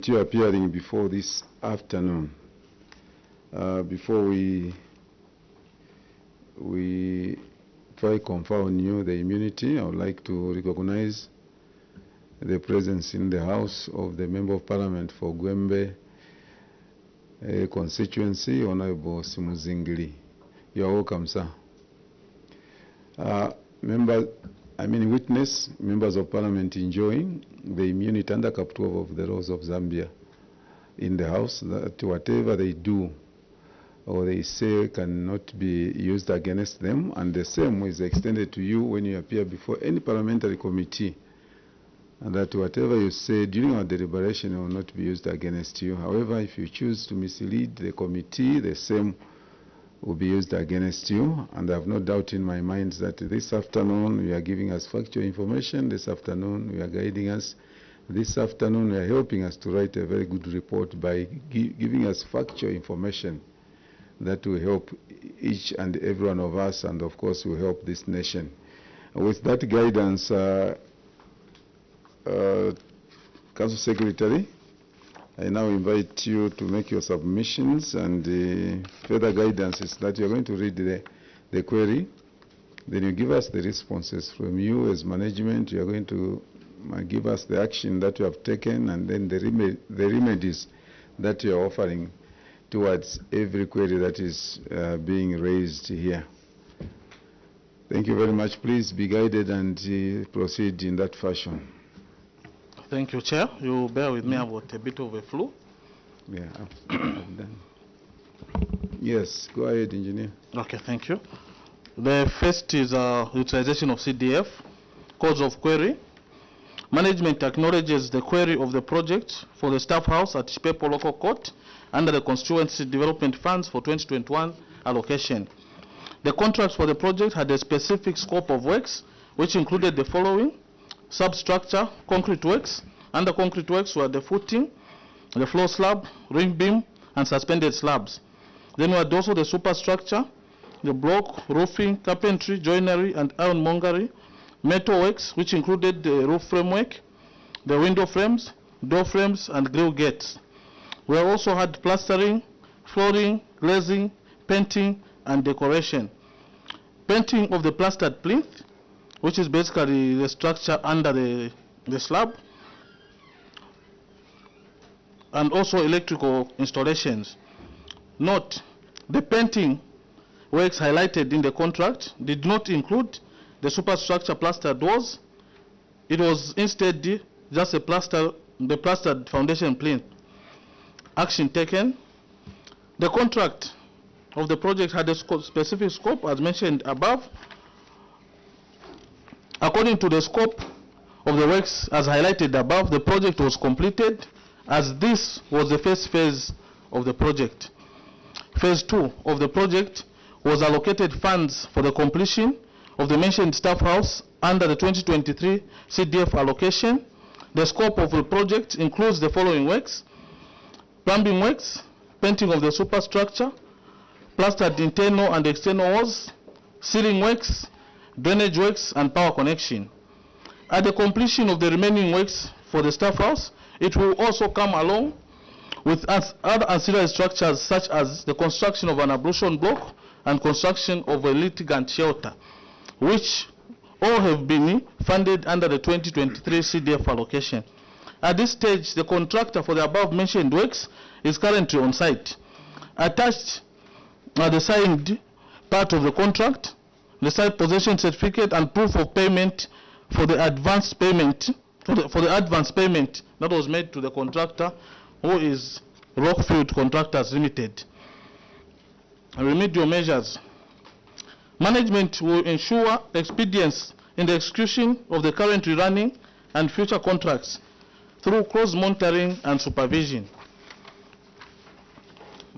you appearing before this afternoon. Before we try confer on you the immunity, I would like to recognize the presence in the House of the Member of Parliament for Gwembe constituency, Honorable Simuzingili. You are welcome, sir. Witness members of Parliament enjoying the immunity under Cap 12 of the laws of Zambia in the House, that whatever they do or they say cannot be used against them, and the same is extended to you when you appear before any parliamentary committee, and that whatever you say during our deliberation will not be used against you. However, if you choose to mislead the committee, the same will be used against you. And I have no doubt in my mind that this afternoon you are giving us factual information, this afternoon you are guiding us, this afternoon you are helping us to write a very good report by giving us factual information that will help each and every one of us, and of course will help this nation. With that guidance, Council Secretary, I now invite you to make your submissions, and further guidance is that you're going to read the query, then you give us the responses from you as management. You're going to give us the action that you have taken, and then the remedies that you're offering towards every query that is being raised here. Thank you very much. Please be guided and proceed in that fashion. Thank you, Chair. You bear with me about a bit of a flu. Yeah, I've done. Yes, go ahead, Engineer. Okay, thank you. The first is utilization of CDF, cause of query. Management acknowledges the query of the project for the staff house at Chipepo Local Court under the Constituency Development Funds for 2021 allocation. The contracts for the project had a specific scope of works, which included the following: substructure, concrete works. Under concrete works were the footing, the floor slab, ring beam, and suspended slabs. Then we had also the superstructure, the block, roofing, carpentry, joinery, and ironmongery. Metal works, which included the roof framework, the window frames, door frames, and grille gates. We also had plastering, flooring, glazing, painting, and decoration. Painting of the plastered plinth, which is basically the structure under the slab, and also electrical installations. Note, the painting works highlighted in the contract did not include the superstructure plaster doors. It was instead just the plastered foundation plinth. Action taken. The contract of the project had a specific scope as mentioned above. According to the scope of the works as highlighted above, the project was completed, as this was the first phase of the project. Phase 2 of the project was allocated funds for the completion of the mentioned staff house under the 2023 CDF allocation. The scope of the project includes the following works: plumbing works, painting of the superstructure, plastered internal and external walls, ceiling works, drainage works, and power connection. At the completion of the remaining works for the staff house, it will also come along with other ancillary structures such as the construction of an ablution block and construction of a litigant shelter, which all have been funded under the 2023 CDF allocation. At this stage, the contractor for the above mentioned works is currently on site. Attached are the signed part of the contract, the site possession certificate, and proof of payment for the advance payment that was made to the contractor, who is Rockfield Contractors Limited. Remedial measures. Management will ensure expedience in the execution of the currently running and future contracts through close monitoring and supervision.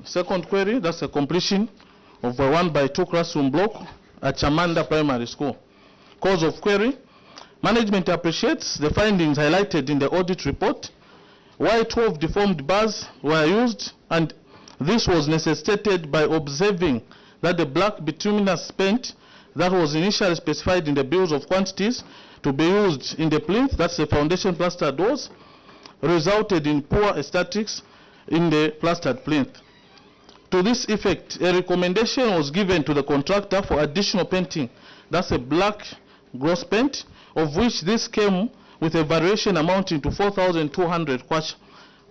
Second query, that's the completion of a 1x2 classroom block at Chamanda Primary School. Cause of query. Management appreciates the findings highlighted in the audit report, why 12 deformed bars were used, and this was necessitated by observing that the black bituminous paint that was initially specified in the bills of quantities to be used in the plinth, that's the foundation plaster doors, resulted in poor aesthetics in the plastered plinth. To this effect, a recommendation was given to the contractor for additional painting, that's a black gloss paint, of which this came with a variation amounting to 4,200 kwacha,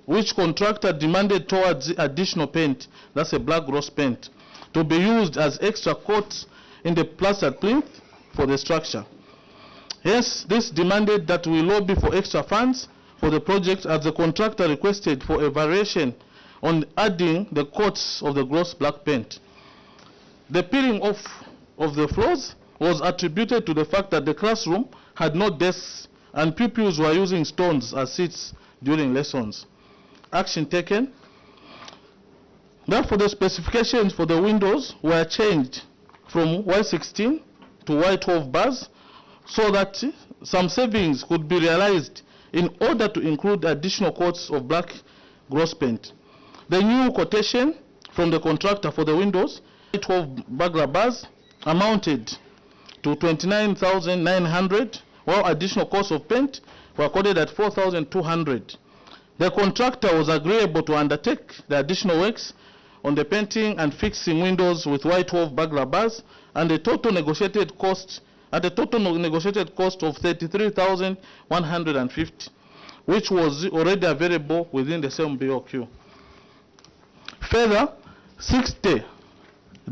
which contractor demanded towards additional paint, that's a black gloss paint, to be used as extra coats in the plastered plinth for the structure. Yes, this demanded that we lobby for extra funds for the project, as the contractor requested for a variation on adding the coats of the gloss black paint. The peeling off of the floors was attributed to the fact that the classroom had no desks and pupils were using stones as seats during lessons. Action taken. Therefore, the specifications for the windows were changed from Y16 to Y12 bars so that some savings could be realized in order to include additional coats of black gloss paint. The new quotation from the contractor for the windows, 12 burglar bars, amounted to 29,900, while additional costs of paint were quoted at 4,200. The contractor was agreeable to undertake the additional works on the painting and fixing windows with Y12 burglar bars, and the total negotiated cost of 33,150, which was already available within the same BOQ. Further, 60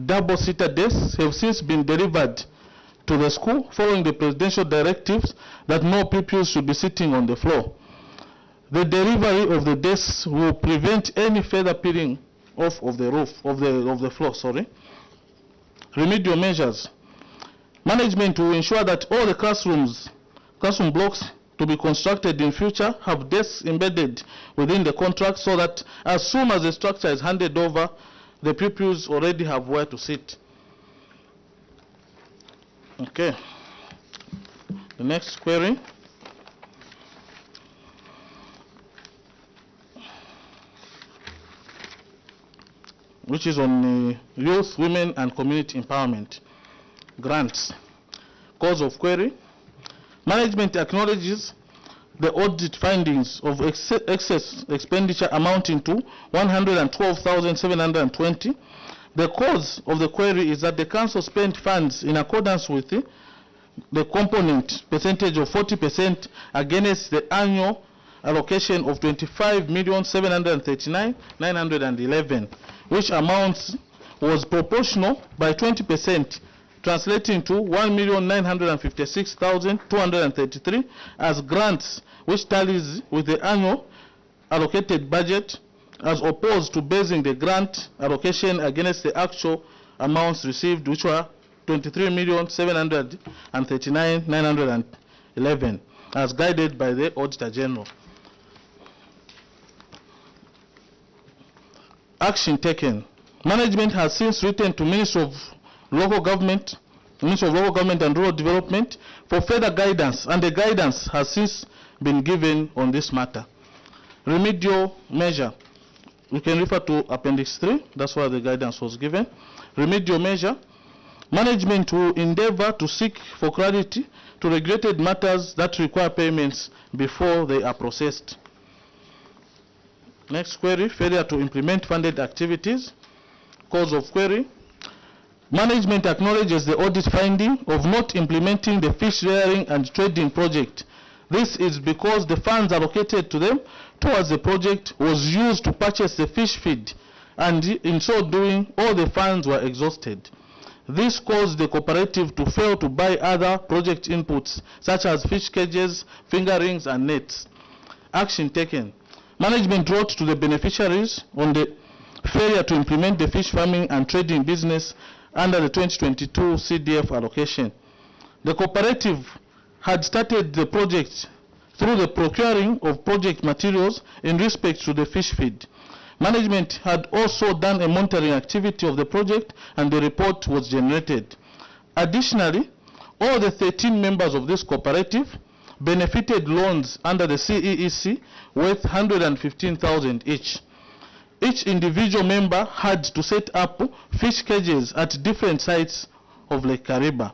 double-seater desks have since been delivered to the school following the presidential directives that no pupils should be sitting on the floor. The delivery of the desks will prevent any further peeling off of the roof of the floor. Remedial measures. Management will ensure that all the classroom blocks to be constructed in future have desks embedded within the contract, so that as soon as the structure is handed over, the pupils already have where to sit. Okay. The next query. Which is on youth, women, and community empowerment grants. Cause of query. Management acknowledges the audit findings of excess expenditure amounting to 112,720. The cause of the query is that the council spent funds in accordance with the component percentage of 40% against the annual allocation of 25,739,911, which amounts was proportional by 20%, translating to 1,956,233 as grants, which tallies with the annual allocated budget, as opposed to basing the grant allocation against the actual amounts received, which were 23,739,911, as guided by the Auditor General. Action taken. Management has since written to Ministry of Local Government and Rural Development for further guidance, and the guidance has since been given on this matter. Remedial measure. We can refer to Appendix 3. That's where the guidance was given. Remedial measure. Management will endeavor to seek for clarity to regulated matters that require payments before they are processed. Next query, failure to implement funded activities. Cause of query. Management acknowledges the audit finding of not implementing the fish rearing and trading project. This is because the funds allocated to them towards the project was used to purchase the fish feed, and in so doing, all the funds were exhausted. This caused the cooperative to fail to buy other project inputs, such as fish cages, fingerings, and nets. Action taken. Management wrote to the beneficiaries on the failure to implement the fish farming and trading business under the 2022 CDF allocation. The cooperative had started the project through the procuring of project materials in respect to the fish feed. Management had also done a monitoring activity of the project, and the report was generated. Additionally, all the 13 members of this cooperative benefited loans under the CEEC worth 115,000 each. Each individual member had to set up fish cages at different sites of Lake Kariba.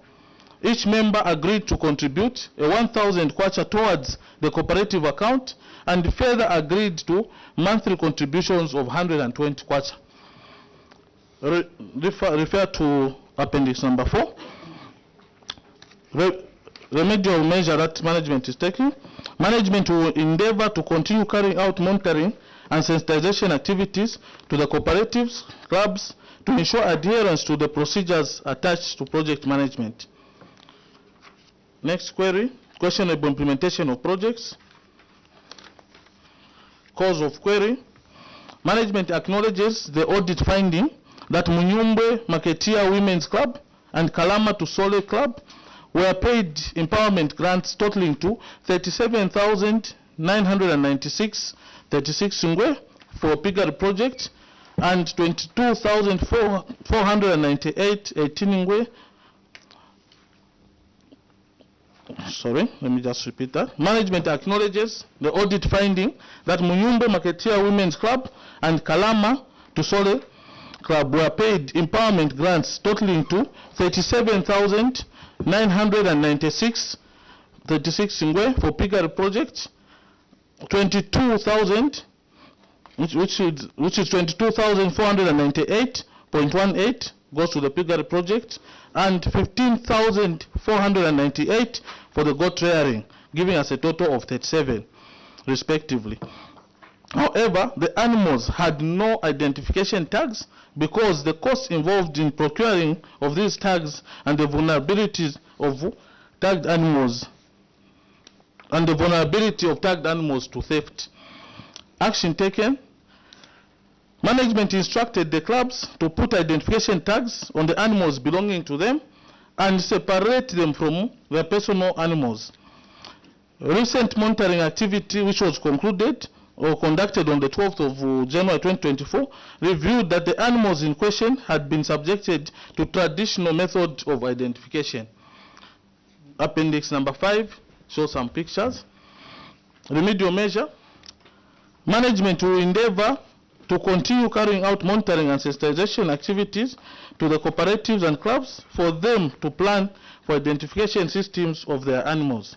Each member agreed to contribute a 1,000 kwacha towards the cooperative account, and further agreed to monthly contributions of 120 kwacha. Refer to appendix number 4. Remedial measure that management is taking. Management will endeavor to continue carrying out monitoring and sensitization activities to the cooperatives, clubs, to ensure adherence to the procedures attached to project management. Next query, questionable implementation of projects. Cause of query. Management acknowledges the audit finding that Munyumbe Maketia Women's Club and Kalama Tusole Club were paid empowerment grants totaling to 37,996 ngwe for Pigari project and 22,498 ngwe. Sorry, let me just repeat that. Management acknowledges the audit finding that Munyumbe Maketia Women's Club and Kalama Tusole Club were paid empowerment grants totaling to 37,996 ngwe for Pigari project, 22,000, which is 22,498.18 goes to the Pigari project, and 15,498 for the goat rearing, giving us a total of 37 respectively. However, the animals had no identification tags because the costs involved in procuring of these tags and the vulnerabilities of tagged animals and the vulnerability of tagged animals to theft. Action taken. Management instructed the clubs to put identification tags on the animals belonging to them and separate them from their personal animals. Recent monitoring activity, which was concluded or conducted on the 12th of January 2024, reviewed that the animals in question had been subjected to traditional method of identification. Appendix number 5 shows some pictures. Remedial measure. Management will endeavor to continue carrying out monitoring and sensitization activities to the cooperatives and clubs for them to plan for identification systems of their animals.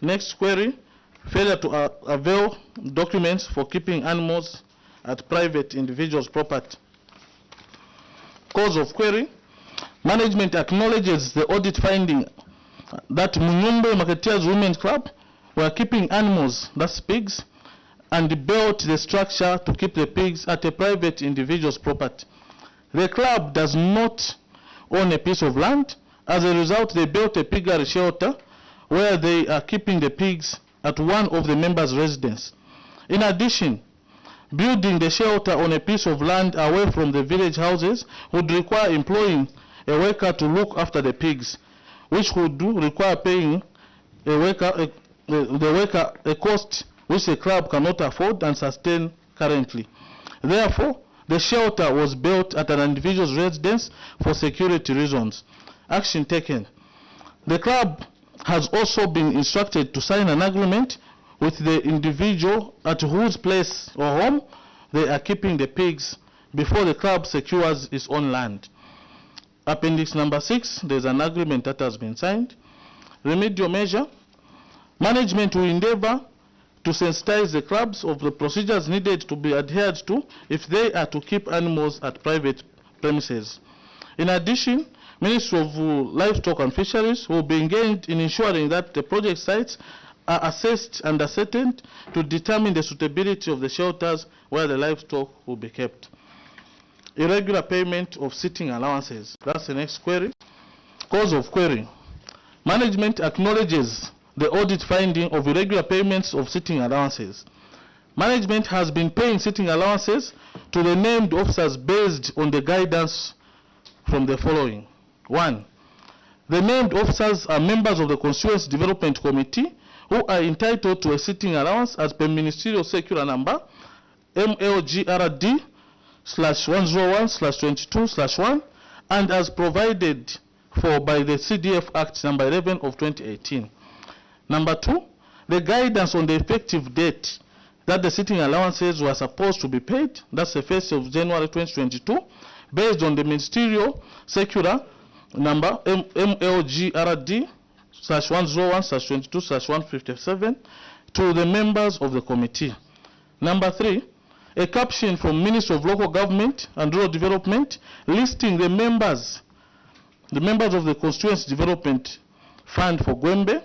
Next query. Failure to avail documents for keeping animals at private individuals' property. Cause of query. Management acknowledges the audit finding that Munyumbe Maketia's Women's Club were keeping animals, that's pigs, and built the structure to keep the pigs at a private individual's property. The club does not own a piece of land. As a result, they built a piggery shelter where they are keeping the pigs at one of the members' residence. In addition, building the shelter on a piece of land away from the village houses would require employing a worker to look after the pigs, which would require paying the worker a cost which the club cannot afford and sustain currently. Therefore, the shelter was built at an individual's residence for security reasons. Action taken. The club has also been instructed to sign an agreement with the individual at whose place or home they are keeping the pigs before the club secures its own land. Appendix number 6, there's an agreement that has been signed. Remedial measure. Management will endeavor to sensitize the clubs of the procedures needed to be adhered to if they are to keep animals at private premises. In addition, Ministry of Livestock and Fisheries will be engaged in ensuring that the project sites are assessed and ascertained to determine the suitability of the shelters where the livestock will be kept. Irregular payment of sitting allowances. That's the next query. Cause of query. Management acknowledges the audit finding of irregular payments of sitting allowances. Management has been paying sitting allowances to the named officers based on the guidance from the following. 1. The named officers are members of the Constituency Development Committee who are entitled to a sitting allowance as per Ministerial Circular Number MLGRD/101/22/1 and as provided for by the CDF Act number 11 of 2018. Number 2, the guidance on the effective date that the sitting allowances were supposed to be paid, that's the 1st of January 2022, based on the Ministerial Circular Number MLGRD/101/22/157, to the members of the committee. Number 3, a caption from Ministry of Local Government and Rural Development listing the members of the Constituency Development Fund for Gwembe,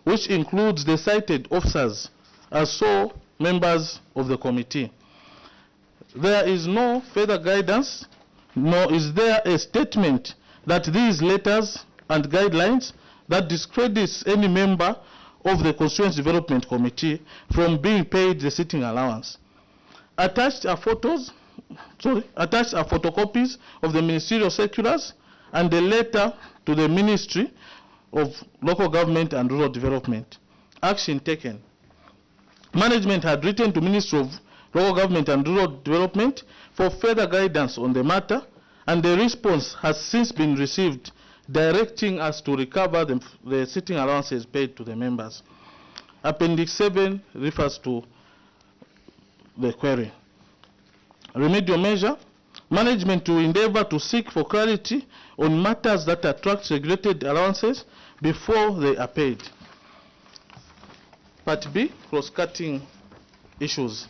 which includes the cited officers as sole members of the committee. There is no further guidance, nor is there a statement that these letters and guidelines that discredits any member of the Constituency Development Committee from being paid the sitting allowance. Attached are photocopies of the ministerial circulars and a letter to the Ministry of Local Government and Rural Development. Action taken. Management had written to Ministry of Local Government and Rural Development for further guidance on the matter, and the response has since been received directing us to recover the sitting allowances paid to the members. Appendix 7 refers to the query. Remedial measure. Management to endeavor to seek for clarity on matters that attract regulated allowances before they are paid. Part B, cross-cutting issues.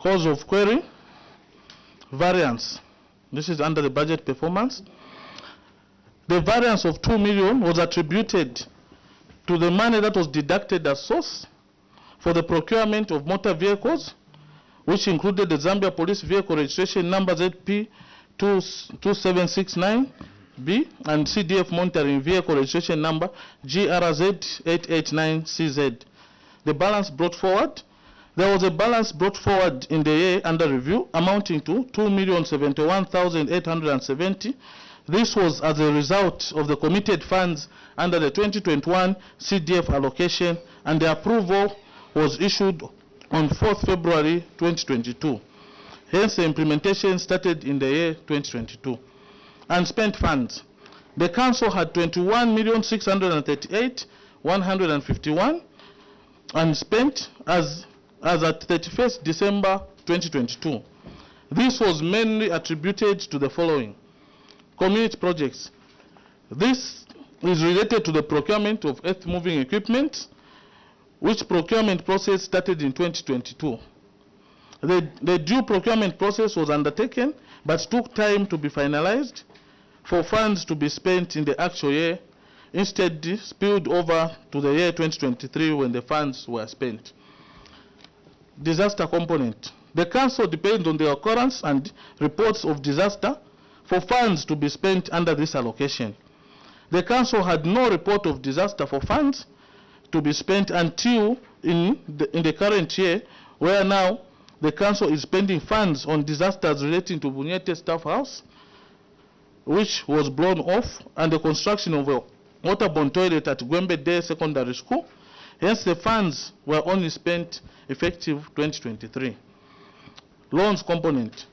Cause of query, variance. This is under the budget performance. The variance of 2 million was attributed to the money that was deducted as source for the procurement of motor vehicles, which included the Zambia Police Vehicle Registration Number ZP 2769B and CDF Monitoring Vehicle Registration Number GRZ 889CZ. The balance brought forward. There was a balance brought forward in the year under review amounting to 2,071,870. This was as a result of the committed funds under the 2021 CDF allocation, and the approval was issued on 4th February 2022. Hence, the implementation started in the year 2022. Unspent funds. The council had 21,638,151 unspent as at 31st December 2022. This was mainly attributed to the following. Community projects. This is related to the procurement of earth-moving equipment, which procurement process started in 2022. The due procurement process was undertaken but took time to be finalized for funds to be spent in the actual year, instead spilled over to the year 2023 when the funds were spent. Disaster component. The council depends on the occurrence and reports of disaster for funds to be spent under this allocation. The council had no report of disaster for funds to be spent until in the current year, where now the council is spending funds on disasters relating to Bunyete Staff House, which was blown off, and the construction of a waterborne toilet at Gwembe Day Secondary School. Hence, the funds were only spent effective 2023. Loans component.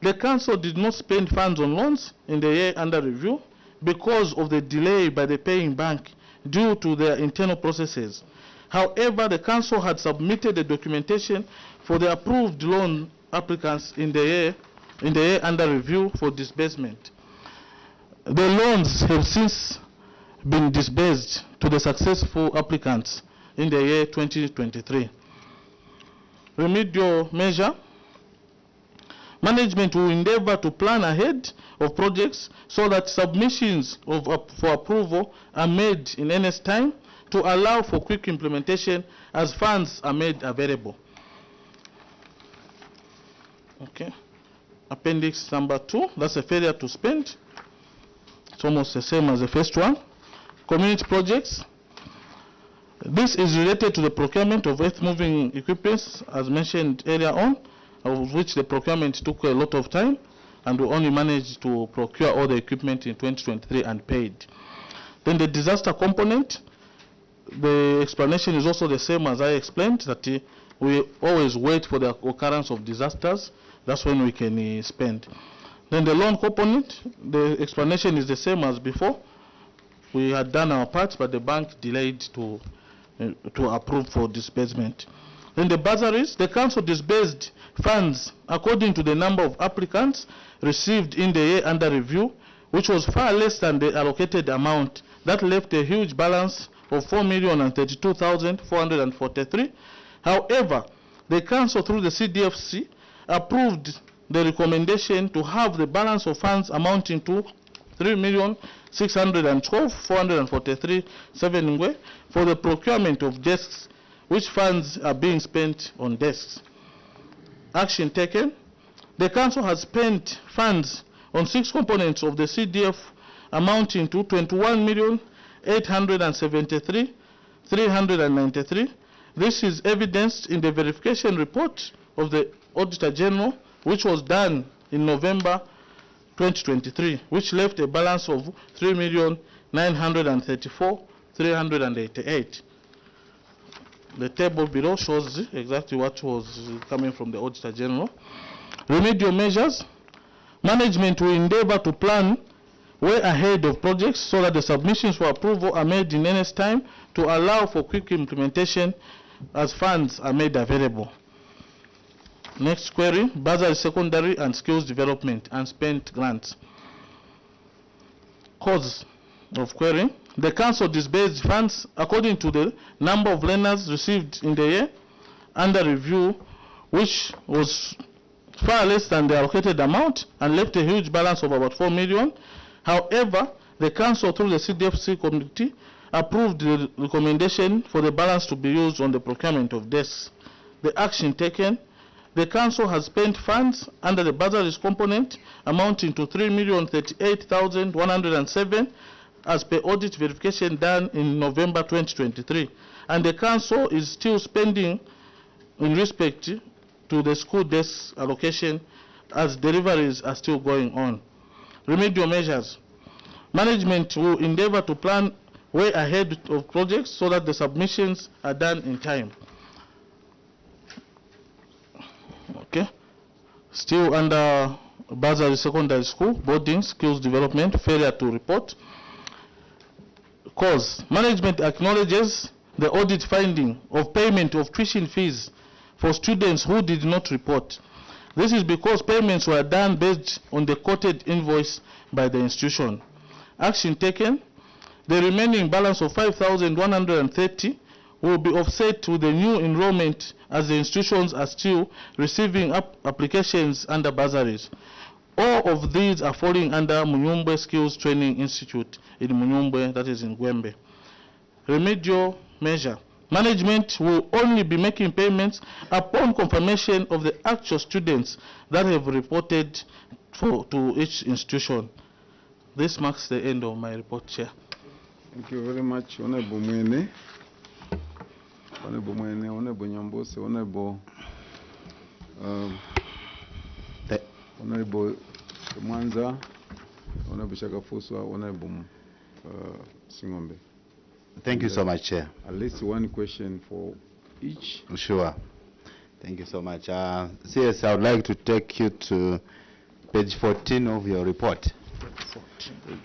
The council did not spend funds on loans in the year under review because of the delay by the paying bank due to their internal processes. However, the council had submitted the documentation for the approved loan applicants in the year under review for disbursement. The loans have since been disbursed to the successful applicants in the year 2023. Remedial measure. Management will endeavor to plan ahead of projects so that submissions for approval are made in earnest time to allow for quick implementation as funds are made available. Okay. Appendix number 2, that's a failure to spend. It's almost the same as the first one. Community projects. This is related to the procurement of earth-moving equipment, as mentioned earlier on, of which the procurement took a lot of time, and we only managed to procure all the equipment in 2023 and paid. Then the disaster component, the explanation is also the same as I explained, that we always wait for the occurrence of disasters. That's when we can spend. Then the loan component, the explanation is the same as before. We had done our part, but the bank delayed to approve for disbursement. Then the bursaries, the council disbursed funds according to the number of applicants received in the year under review, which was far less than the allocated amount that left a huge balance of 4,032,443. However, the council through the CDFC approved the recommendation to have the balance of funds amounting to 3,612,443 for the procurement of desks, which funds are being spent on desks. Action taken. The council has spent funds on 6 components of the CDF amounting to 21,873,393. This is evidenced in the verification report of the Auditor General, which was done in November 2023, which left a balance of 3,934,388. The table below shows exactly what was coming from the Auditor General. Remedial measures. Management will endeavor to plan way ahead of projects so that the submissions for approval are made in earnest time to allow for quick implementation as funds are made available. Next query, bursary, secondary and skills development and spent grants. Cause of query. The council disbursed funds according to the number of learners received in the year under review, which was far less than the allocated amount and left a huge balance of about 4 million. However, the council through the CDFC committee approved the recommendation for the balance to be used on the procurement of desks. The action taken. The council has spent funds under the bursaries component amounting to 3,038,107 as per audit verification done in November 2023. And the council is still spending in respect to the school desk allocation as deliveries are still going on. Remedial measures. Management will endeavor to plan way ahead of projects so that the submissions are done in time. Okay. Still under bursary secondary school, boarding, skills development, failure to report. Cause. Management acknowledges the audit finding of payment of tuition fees for students who did not report. This is because payments were done based on the quoted invoice by the institution. Action taken. The remaining balance of 5,130 will be offset to the new enrollment as the institutions are still receiving applications under bursaries. All of these are falling under Munyumbwe Skills Training Institute in Munyumbwe, that is in Gwembe. Remedial measure. Management will only be making payments upon confirmation of the actual students that have reported to each institution. This marks the end of my report, Chair. Thank you very much, Honorable Mwene. Honorable Mwene, Honorable Nyambose, Honorable Honorable Mwanza, Honorable Shakafuswa, Honorable Singombe. Thank you so much, Chair. At least one question for each. Sure. Thank you so much. CS, I would like to take you to page 14 of your report. Page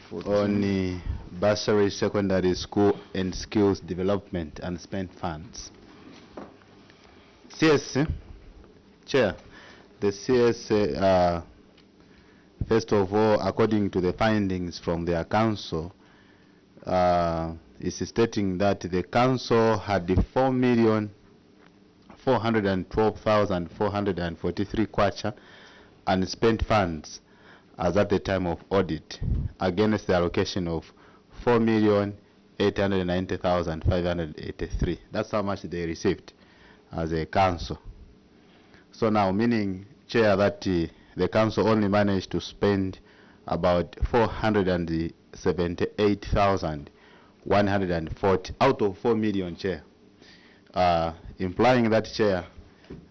14. On bursary, secondary school and skills development and spent funds. CS, Chair, the CS, first of all, according to the findings from their council, is stating that the council had 4,412,443 kwacha unspent funds as at the time of audit, against the allocation of 4,890,583. That's how much they received as a council. So now, meaning, Chair, that the council only managed to spend about 478,140 out of 4 million, Chair. Implying that, Chair,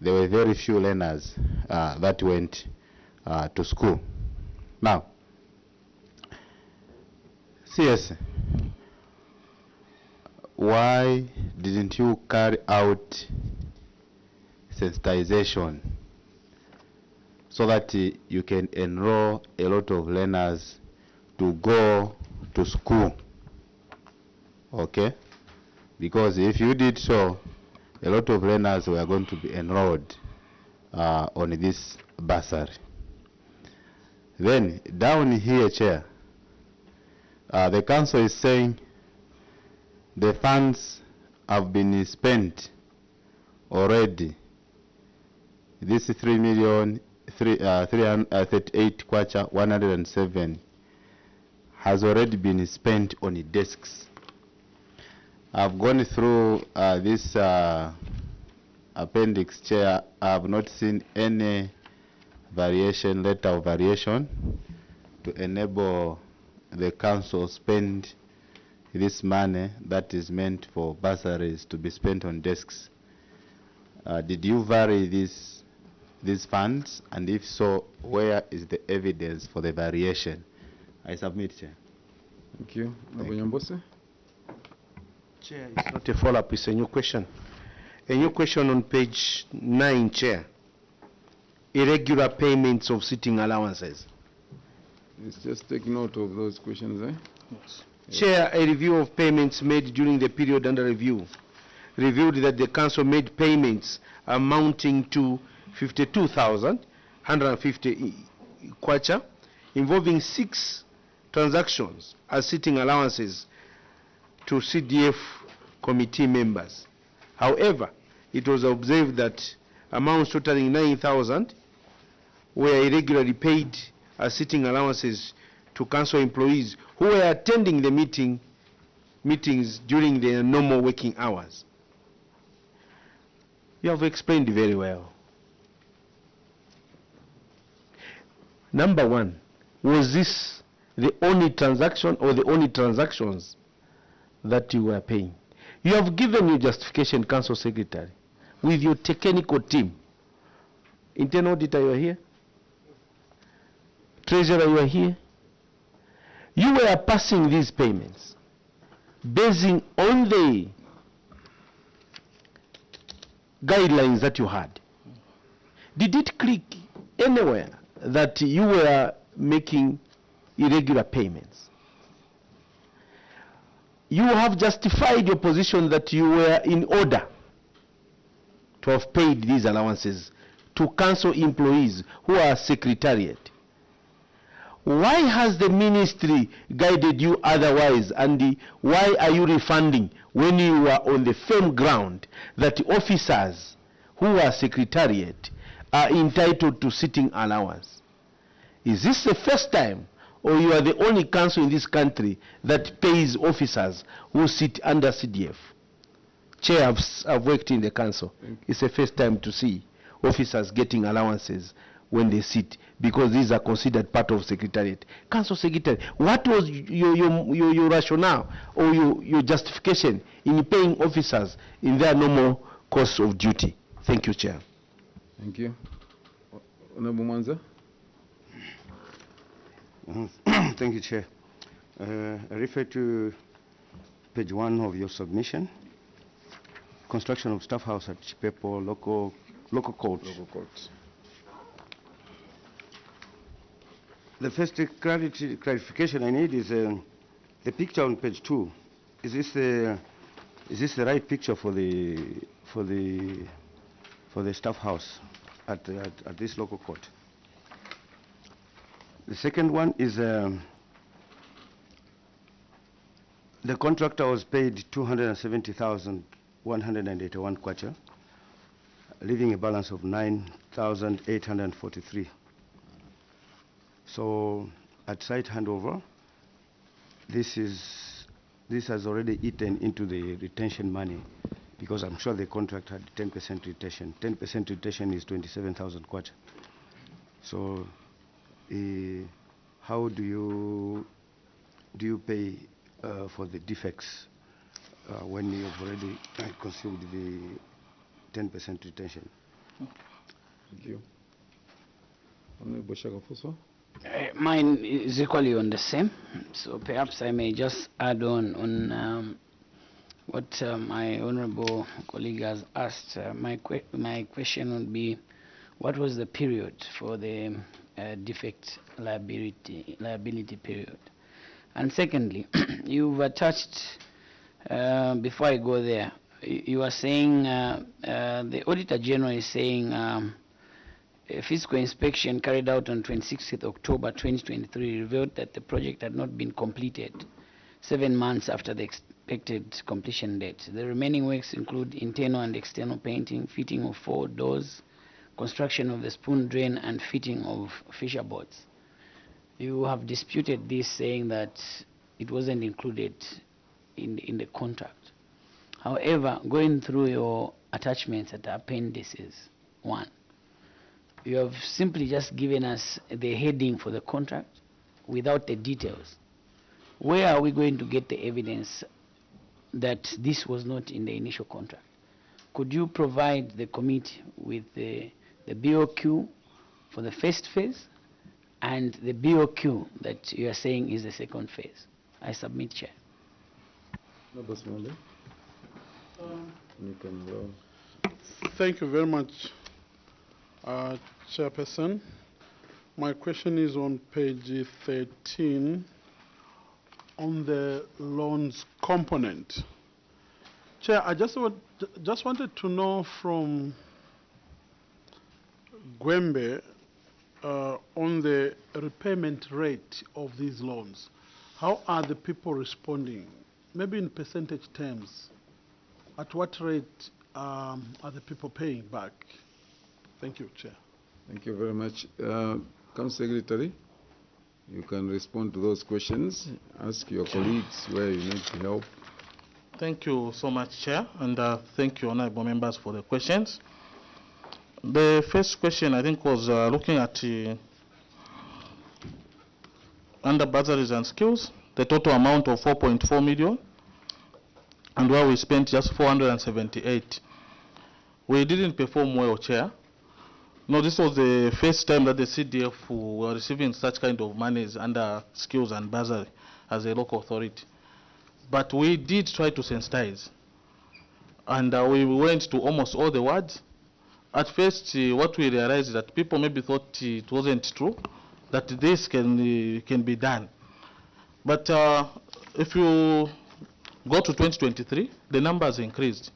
there were very few learners that went to school. Now, CS, why didn't you carry out sensitization so that you can enroll a lot of learners to go to school? Okay? Because if you did so, a lot of learners were going to be enrolled on this bursary. Then, down here, Chair, the council is saying the funds have been spent already. This 3,338 kwacha 107 has already been spent on the desks. I've gone through this appendix, Chair. I have not seen any variation, letter of variation to enable the council spend this money that is meant for bursaries to be spent on desks. Did you vary these funds? And if so, where is the evidence for the variation? I submit, Chair. Thank you. Nyambose? Chair, it's not a follow-up, it's a new question. A new question on page 9, Chair. Irregular payments of sitting allowances. Let's just take note of those questions, eh? Yes. Chair, a review of payments made during the period under review revealed that the council made payments amounting to 52,150 kwacha, involving 6 transactions as sitting allowances to CDF committee members. However, it was observed that amounts totaling 9,000 were irregularly paid as sitting allowances to council employees who were attending the meetings during their normal working hours. You have explained very well. Number one, was this the only transaction or the only transactions that you were paying? You have given your justification, Council Secretary, with your technical team. Internal auditor, you are here. Treasurer, you are here. You were passing these payments basing on the guidelines that you had. Did it click anywhere that you were making irregular payments? You have justified your position that you were in order to have paid these allowances to council employees who are secretariat. Why has the ministry guided you otherwise, and why are you refunding when you are on the firm ground that officers who are secretariat are entitled to sitting allowance? Is this the first time, or you are the only council in this country that pays officers who sit under CDF? Chair, I've worked in the council. It's the first time to see officers getting allowances when they sit, because these are considered part of secretariat. Council Secretary, what was your rationale or your justification in paying officers in their normal course of duty? Thank you, Chair. Thank you. Honorable Mwanza? Thank you, Chair. I refer to page 1 of your submission. Construction of staff house at Chipepo, local court. Local court. The first clarification I need is the picture on page 2. Is this the right picture for the staff house at this local court? The second one is the contractor was paid 270,181 kwacha, leaving a balance of 9,843. So at site handover, this has already eaten into the retention money, because I'm sure the contract had 10% retention. 10% retention is 27,000 kwacha. So how do you pay for the defects when you have already consumed the 10% retention? Thank you. Honorable Shagafuso? Mine is equally on the same, so perhaps I may just add on what my honorable colleague has asked. My question would be, what was the period for the defect liability period? And secondly, you've attached, before I go there, you are saying, the Auditor General is saying, a physical inspection carried out on 26th October 2023 revealed that the project had not been completed 7 months after the expected completion date. The remaining works include internal and external painting, fitting of 4 doors, construction of the spoon drain, and fitting of fisher boards. You have disputed this, saying that it wasn't included in the contract. However, going through your attachments at appendices 1, you have simply just given us the heading for the contract without the details. Where are we going to get the evidence that this was not in the initial contract? Could you provide the committee with the BOQ for the first phase and the BOQ that you are saying is the second phase? I submit, Chair. Thank you very much, Chairperson. My question is on page 13 on the loans component. Chair, I just wanted to know from Gwembe on the repayment rate of these loans. How are the people responding? Maybe in percentage terms, at what rate are the people paying back? Thank you, Chair. Thank you very much. Council Secretary, you can respond to those questions. Ask your colleagues where you need help. Thank you so much, Chair, and thank you, honorable members, for the questions. The first question, I think, was looking at under bursaries and skills, the total amount of 4.4 million, and where we spent just 478. We didn't perform well, Chair. No, this was the first time that the CDF were receiving such kind of monies under skills and bursary as a local authority. But we did try to sensitize, and we went to almost all the wards. At first, what we realized is that people maybe thought it wasn't true, that this can be done. But if you go to 2023, the numbers increased.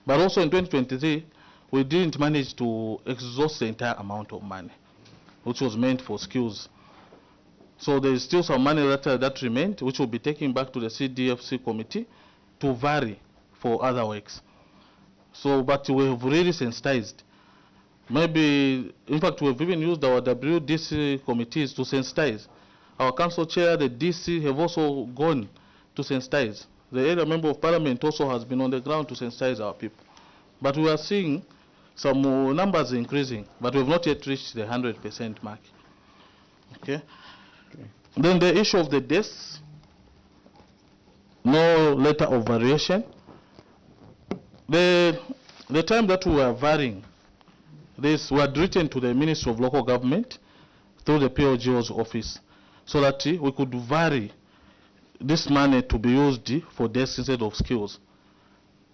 But also in 2023, we didn't manage to exhaust the entire amount of money, which was meant for skills. So there is still some money that remained, which will be taken back to the CDFC committee to vary for other works. So, but we have really sensitized. Maybe, in fact, we've even used our WDC committees to sensitize. Our council chair, the DC, have also gone to sensitize. The area member of parliament also has been on the ground to sensitize our people. But we are seeing some numbers increasing, but we have not yet reached the 100% mark. Okay? Then the issue of the desks, no letter of variation. The time that we were varying, this was written to the Ministry of Local Government through the PLGO's office, so that we could vary this money to be used for desks instead of skills.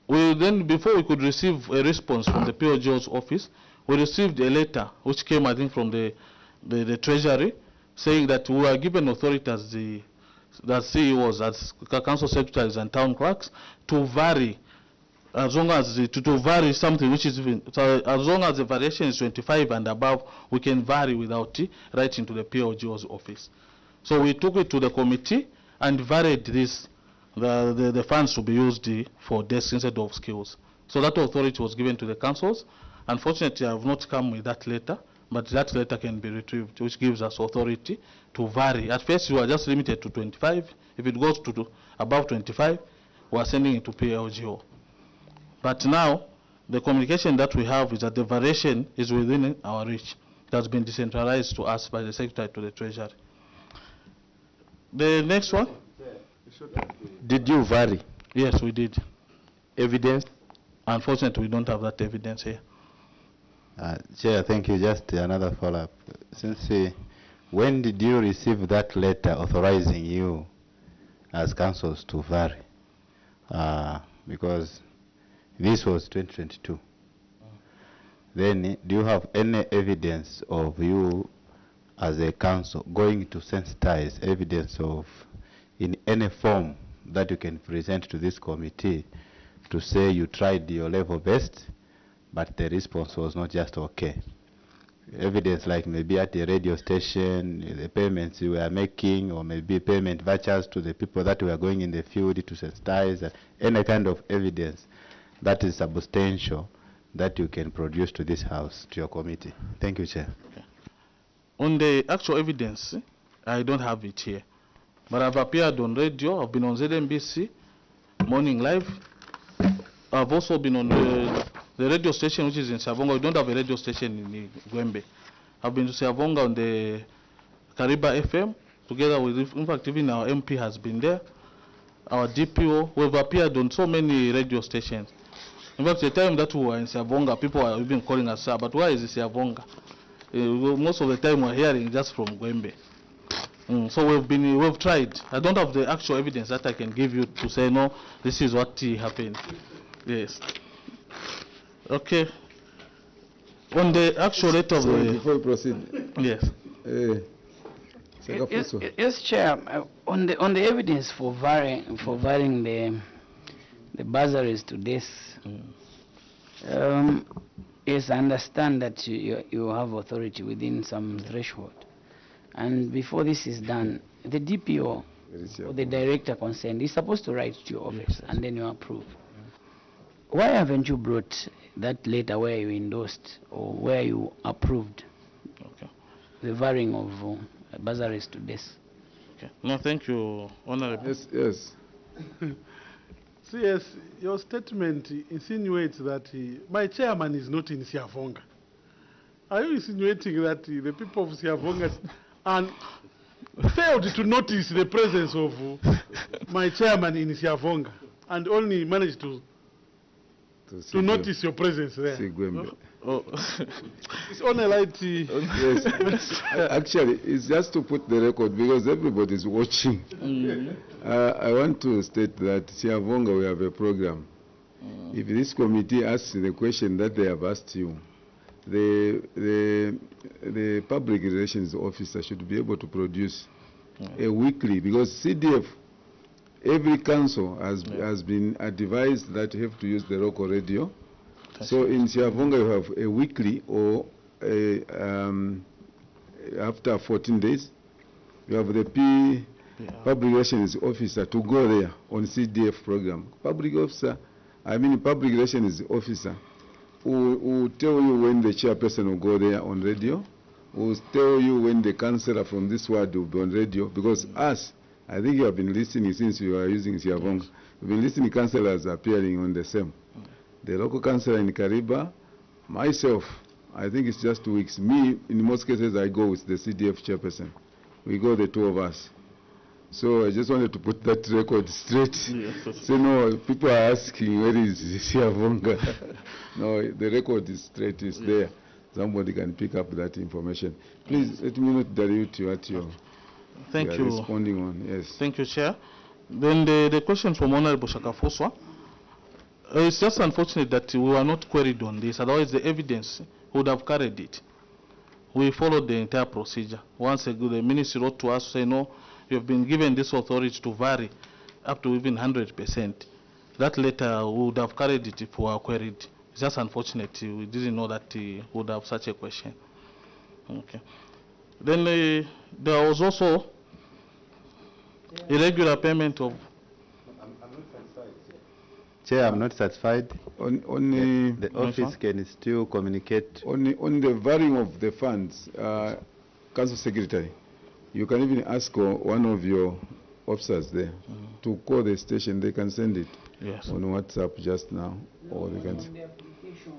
Then, before we could receive a response from the PLGO's office, we received a letter which came, I think, from the Treasury, saying that we were given authority as the CEOs, as council secretaries and town clerks, to vary, as long as to vary something which is even, so as long as the variation is 25 and above, we can vary without writing to the PLGO's office. So we took it to the committee and varied this, the funds to be used for desks instead of skills. So that authority was given to the councils. Unfortunately, I have not come with that letter, but that letter can be retrieved, which gives us authority to vary. At first, we were just limited to 25. If it goes to above 25, we are sending it to PLGO. But now, the communication that we have is that the variation is within our reach. It has been decentralized to us by the Secretary to the Treasury. The next one? Did you vary? Yes, we did. Evidence? Unfortunately, we don't have that evidence here. Chair, thank you. Just another follow-up. Since when did you receive that letter authorizing you as councils to vary? Because this was 2022. Then do you have any evidence of you as a council going to sensitize, evidence of in any form that you can present to this committee to say you tried your level best, but the response was not just okay? evidence like maybe at the radio station, the payments you were making, or maybe payment vouchers to the people that were going in the field to sensitize, any kind of evidence that is substantial that you can produce to this house, to your committee. Thank you, Chair. On the actual evidence, I don't have it here. But I've appeared on radio, I've been on ZNBC, Morning Live. I've also been on the radio station which is in Siavonga. We don't have a radio station in Gwembe. I've been to Siavonga on the Kariba FM, together with, in fact, even our MP has been there. Our DPO, we've appeared on so many radio stations. In fact, the time that we were in Siavonga, people were even calling us, but why is it Siavonga? Most of the time we're hearing just from Gwembe. So we've tried. I don't have the actual evidence that I can give you to say, no, this is what happened. Yes. Okay. On the actual rate of Sorry, the... before we proceed. Yes. Yes, Chair. On the evidence for varying the bursaries to this, yes, I understand that you have authority within some threshold. And before this is done, the DPO or the director concerned is supposed to write to your office, and then you approve. Why haven't you brought that letter where you endorsed or where you approved the varying of bursaries to this? Okay. No, thank you, Honorable. Yes. See, yes, your statement insinuates that my chairman is not in Siavonga. Are you insinuating that the people of Siavonga and failed to notice the presence of my chairman in Siavonga and only managed to notice your presence there? It's on a light. Yes. Actually, it's just to put the record because everybody is watching. I want to state that Siavonga, we have a program. If this committee asks the question that they have asked you, the public relations officer should be able to produce a weekly, because CDF, every council has been advised that you have to use the local radio. So in Siavonga you have a weekly or after 14 days, you have the public relations officer to go there on CDF program. Public relations officer will tell you when the chairperson will go there on radio, will tell you when the councillor from this ward will be on radio, because I think you have been listening since you are using Siavonga. You've been listening to councillors appearing on the same. The local councillor in Kariba, myself, I think it's just 2 weeks. Me, in most cases, I go with the CDF chairperson. We go, the two of us. So I just wanted to put that record straight. So no, people are asking, where is Siavonga? No, the record is straight, it's there. Somebody can pick up that information. Please, let me not dilute you at your... Thank you. Responding on, yes. Thank you, Chair. Then the question from Honorable Shakafoswa. It's just unfortunate that we were not queried on this, otherwise the evidence would have carried it. We followed the entire procedure. Once ago, the ministry wrote to us, say, no, you have been given this authority to vary up to even 100%. That letter would have carried it if we were queried. It's just unfortunate. We didn't know that we would have such a question. Okay. Then there was also irregular payment of... Chair, I'm not satisfied. On the office can still communicate. On the varying of the funds, Council Secretary, you can even ask one of your officers there to call the station. They can send it on WhatsApp just now, or they can. The application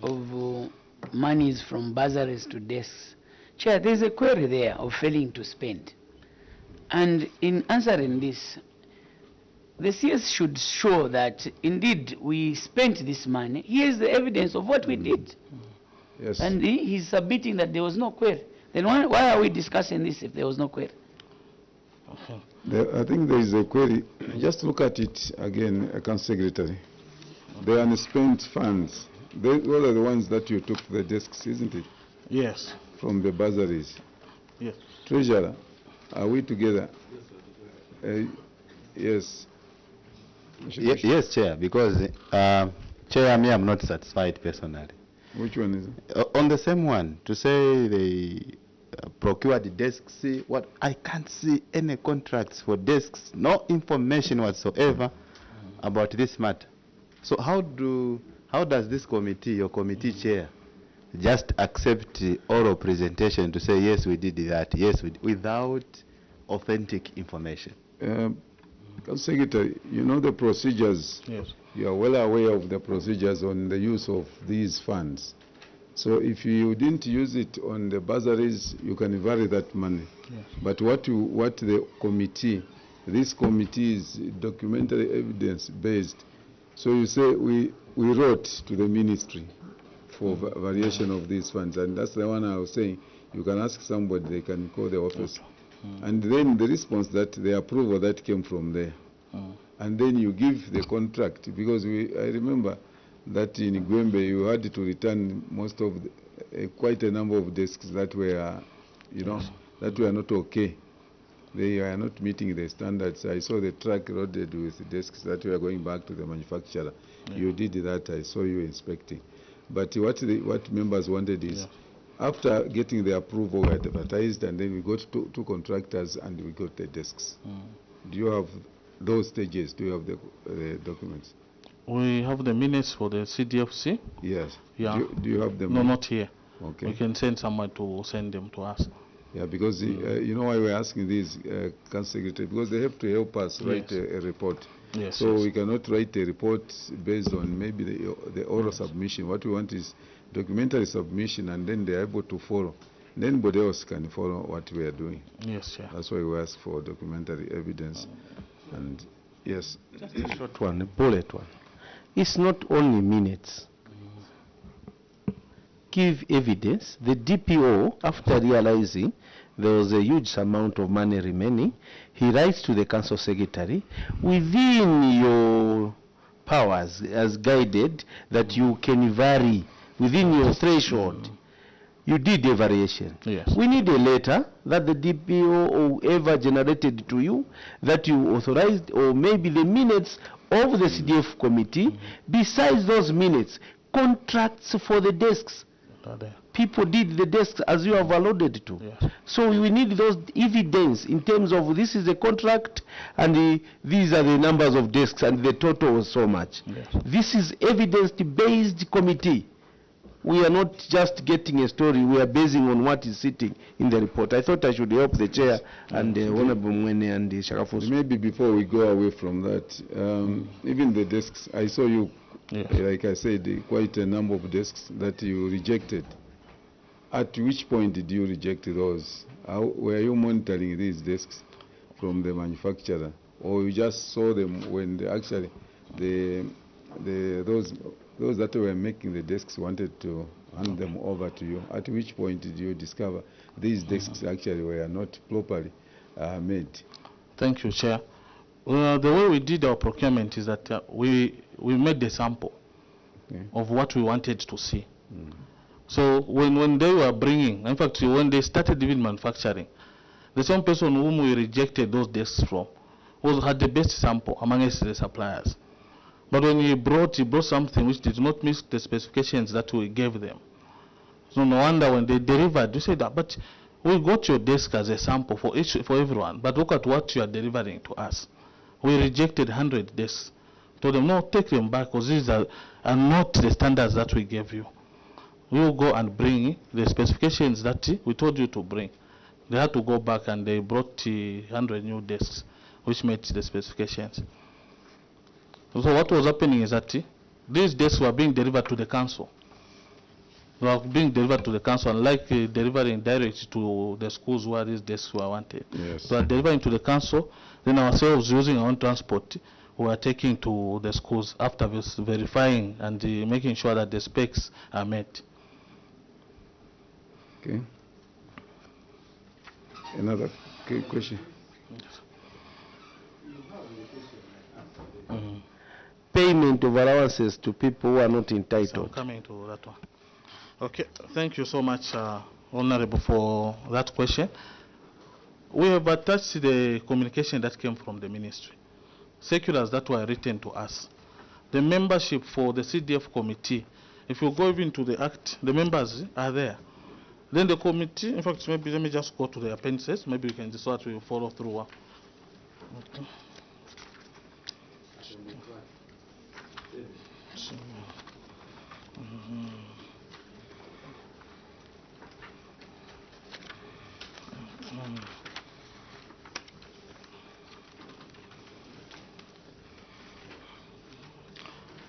of monies from bursaries to desks. Chair, there's a query there of failing to spend. And in answering this, the CS should show that indeed we spent this money. Here's the evidence of what we did. Yes. And he's submitting that there was no query. Then why are we discussing this if there was no query? I think there is a query. Just look at it again, Council Secretary. The unspent funds, those are the ones that you took to the desks, isn't it? Yes. From the bursaries. Yes. Treasurer, are we together? Yes. Yes, Chair, because Chair, I'm not satisfied personally. Which one is it? On the same one, to say they procured the desks, see what I can't see any contracts for desks, no information whatsoever about this matter. So how does this committee, your committee chair, just accept the oral presentation to say yes we did that, yes we did, without authentic information? Secretary, you know the procedures. Yes. You are well aware of the procedures on the use of these funds. So if you didn't use it on the bursaries, you can vary that money. Yes. But what the committee, this committee is documentary evidence based. So you say we wrote to the ministry for variation of these funds, and that's the one I was saying. You can ask somebody, they can call the office. And then the response that the approval that came from there. And then you give the contract, because I remember that in Gwembe you had to return most of quite a number of desks that were, that were not okay. They are not meeting the standards. I saw the truck loaded with desks that were going back to the manufacturer. Yeah. You did that. I saw you inspecting. But what members wanted is, after getting the approval, we advertised, and then we got two contractors, and we got the desks. Do you have those stages? Do you have the documents? We have the minutes for the CDFC. Yes. Yeah. Do you have them? No, not here. Okay. We can send someone to send them to us. Yeah, because you know why we're asking this, Council Secretary, because they have to help us write a report. Yes. So we cannot write a report based on maybe the oral submission. What we want is documentary submission, and then they're able to follow. Then anybody else can follow what we are doing. Yes, yeah. That's why we ask for documentary evidence. And yes. Just a short one, a bullet one. It's not only minutes. Give evidence. The DPO, after realizing there was a huge amount of money remaining, he writes to the council secretary, within your powers as guided, that you can vary within your threshold. You did a variation. Yes. We need a letter that the DPO or whoever generated to you, that you authorized, or maybe the minutes of the CDF committee. Besides those minutes, contracts for the desks. People did the desks as you have alluded to. Yes. So we need those evidence in terms of this is a contract, and these are the numbers of desks, and the total was so much. Yes. This is evidence-based committee. We are not just getting a story, we are basing on what is sitting in the report. I thought I should help the chair and Honorable Mwene and Shakafusu. Maybe before we go away from that, even the desks, I saw you, like I said, quite a number of desks that you rejected. At which point did you reject those? Were you monitoring these desks from the manufacturer, or you just saw them when those that were making the desks wanted to hand them over to you? At which point did you discover these desks actually were not properly made? Thank you, Chair. The way we did our procurement is that we made the sample of what we wanted to see. So when they were bringing, in fact, when they started even manufacturing, the same person whom we rejected those desks from had the best sample amongst the suppliers. But when he brought something which did not meet the specifications that we gave them. So no wonder when they delivered, we said that, but we got your desk as a sample for everyone, but look at what you are delivering to us. We rejected 100 desks. Told them, no, take them back, because these are not the standards that we gave you. We will go and bring the specifications that we told you to bring. They had to go back, and they brought 100 new desks, which met the specifications. So what was happening is that these desks were being delivered to the council. They were being delivered to the council, unlike delivering direct to the schools where these desks were wanted. Yes. So delivering to the council, then ourselves using our own transport, we are taking to the schools after verifying and making sure that the specs are met. Okay. Another question? Payment of allowances to people who are not So entitled. coming to that one. Okay, thank you so much, Honorable, for that question. We have attached the communication that came from the ministry, circulars that were written to us. The membership for the CDF committee If you go even to the Act, the members are there. Then the committee, in fact, maybe let me just go to the appendices. Maybe we can just sort of follow through. Okay.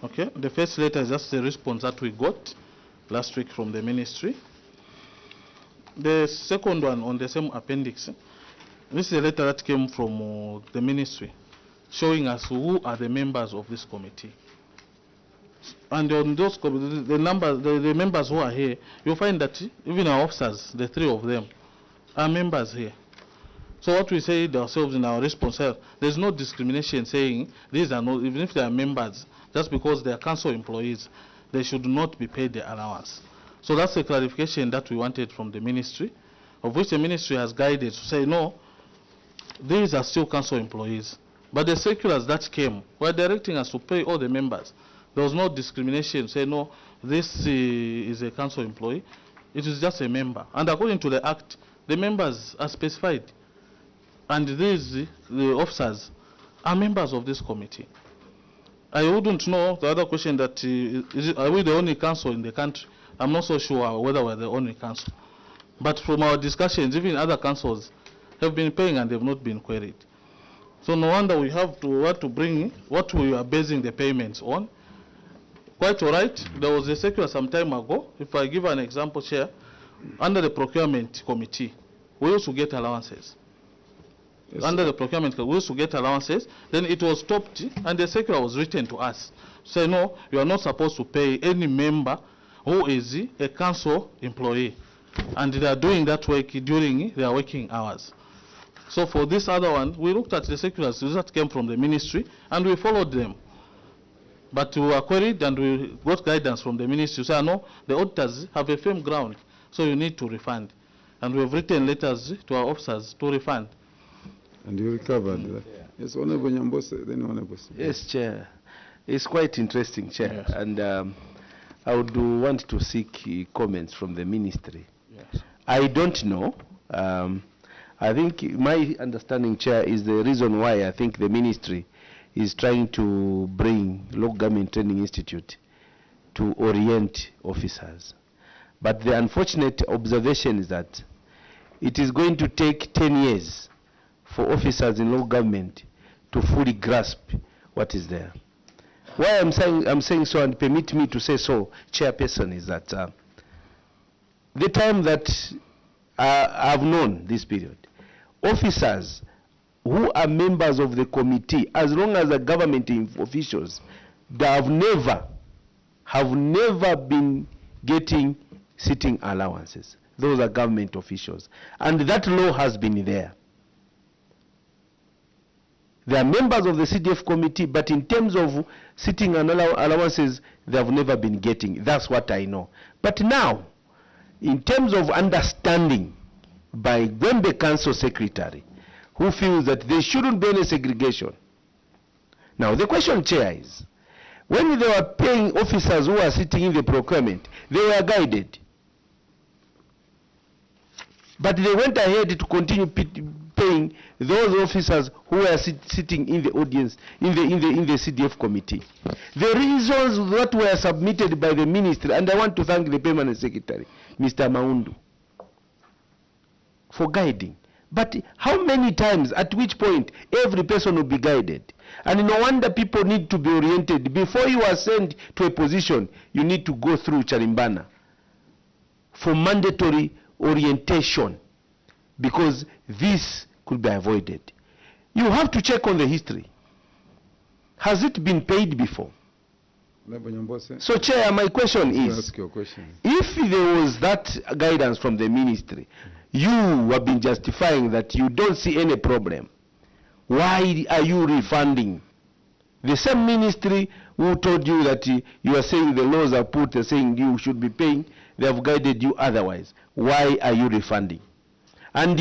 Okay, the first letter is just the response that we got last week from the ministry. The second one on the same appendix, this is a letter that came from the ministry showing us who are the members of this committee. And on those the members who are here, you'll find that even our officers, the 3 of them, are members here. So what we say ourselves in our response, there's no discrimination saying these are not, even if they are members, just because they are council employees, they should not be paid the allowance. So that's a clarification that we wanted from the ministry, of which the ministry has guided to say, no, these are still council employees. But the circulars that came were directing us to pay all the members. There was no discrimination, say, no, this is a council employee. It is just a member. And according to the Act, the members are specified. And these, the officers, are members of this committee. I wouldn't know the other question that, are we the only council in the country? I'm not so sure whether we're the only council. But from our discussions, even other councils have been paying and they've not been queried. So no wonder we have to bring what we are basing the payments on. Quite all right. There was a circular some time ago. If I give an example, Chair, under the procurement committee, we used to get allowances. Yes, under the procurement, we used to get allowances. Then it was stopped, and the circular was written to us. Say, no, you are not supposed to pay any member who is a council employee. And they are doing that work during their working hours. So for this other one, we looked at the circulars that came from the ministry, and we followed them. But we were queried, and we got guidance from the ministry. So, no, the auditors have a firm ground, so you need to refund. And we have written letters to our officers to refund. And you recovered that? Yeah. Yes, Honorable Nyambose, then Honorable. Yes, Chair. It's quite interesting, Chair. Yes. And I would want to seek comments from the ministry. Yes. I don't know. I think my understanding, Chair, is the reason why I think the ministry is trying to bring Local Government Training Institute to orient officers. But the unfortunate observation is that it is going to take 10 years for officers in local government to fully grasp what is there. Why I'm saying so, and permit me to say so, Chairperson, is that the time that I've known this period, officers who are members of the committee, as long as the government officials, they have never been getting sitting allowances. Those are government officials. And that law has been there. They are members of the CDF committee, but in terms of sitting and allowances, they have never been getting. That's what I know. But now, in terms of understanding by Gwembe Council Secretary, who feels that there shouldn't be any segregation. Now, the question, Chair, is, when they were paying officers who are sitting in the procurement, they were guided. But they went ahead to continue paying those officers who were sitting in the audience, in the CDF committee. The reasons that were submitted by the ministry, and I want to thank the permanent secretary, Mr. Maundu, for guiding. But how many times, at which point, every person will be guided? And no wonder people need to be oriented. Before you are sent to a position, you need to go through Charimbana for mandatory orientation, because this could be avoided. You have to check on the history. Has it been paid before? Honorable Nyambose, So, Chair, my question is, ask your question. if there was that guidance from the ministry, you have been justifying that you don't see any problem, why are you refunding? The same ministry who told you that you are saying the laws are put, they're saying you should be paying, they have guided you otherwise. Why are you refunding? And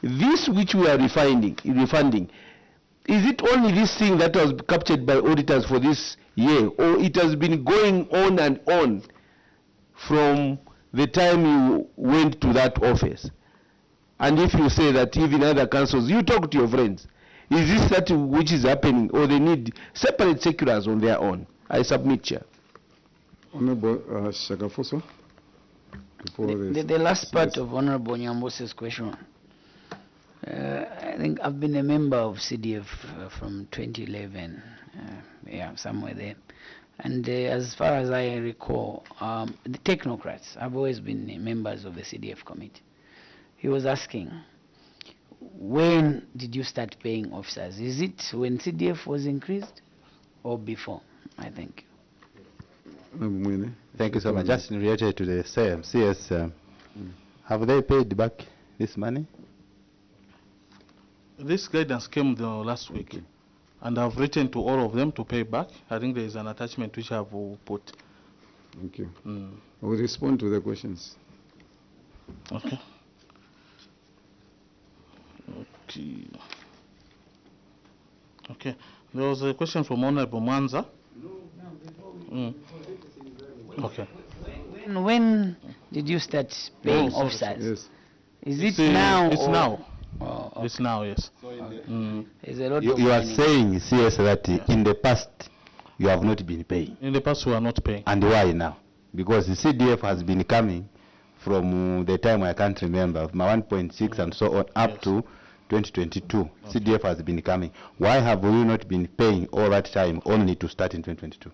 this which we are refunding, is it only this thing that was captured by auditors for this year, or it has been going on and on from the time you went to that office? And if you say that even other councils, you talk to your friends. Is this that which is happening, or they need separate circulars on their own? I submit, Chair. Honorable Shakafuso. The last part of Honorable Nyambose's question. I think I've been a member of CDF from 2011, yeah, somewhere there. And as far as I recall, the technocrats have always been members of the CDF committee. He was asking, when did you start paying officers? Is it when CDF was increased or before? I think. Thank you so much. Just related to the same, CS, have they paid back this money? This guidance came the last week, and I've written to all of them to pay back. I think there is an attachment which I have put. Thank you. I will respond to the questions. Okay. Okay. There was a question from Honorable Manza. Okay. When did you start paying officers? Yes. Is it now? It's or? now. Oh, okay. It's now, yes. There's a lot You of are money. saying, CS, that in the past you have not been paying. In the past, we are not paying. And why now? Because the CDF has been coming from the time I can't remember, my 1.6 and so on, up to 2022. CDF has been coming. Why have we not been paying all that time only to start in 2022?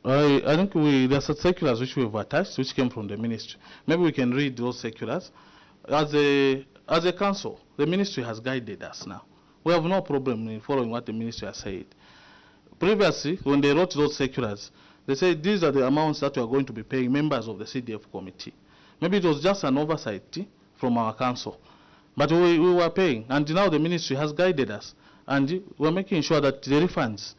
I think there's a circulars which we have attached, which came from the ministry. Maybe we can read those circulars. As a council, the ministry has guided us now. We have no problem in following what the ministry has said. Previously, when they wrote those circulars, they said these are the amounts that we are going to be paying members of the CDF committee. Maybe it was just an oversight from our council. But we were paying, and now the ministry has guided us. And we're making sure that the refunds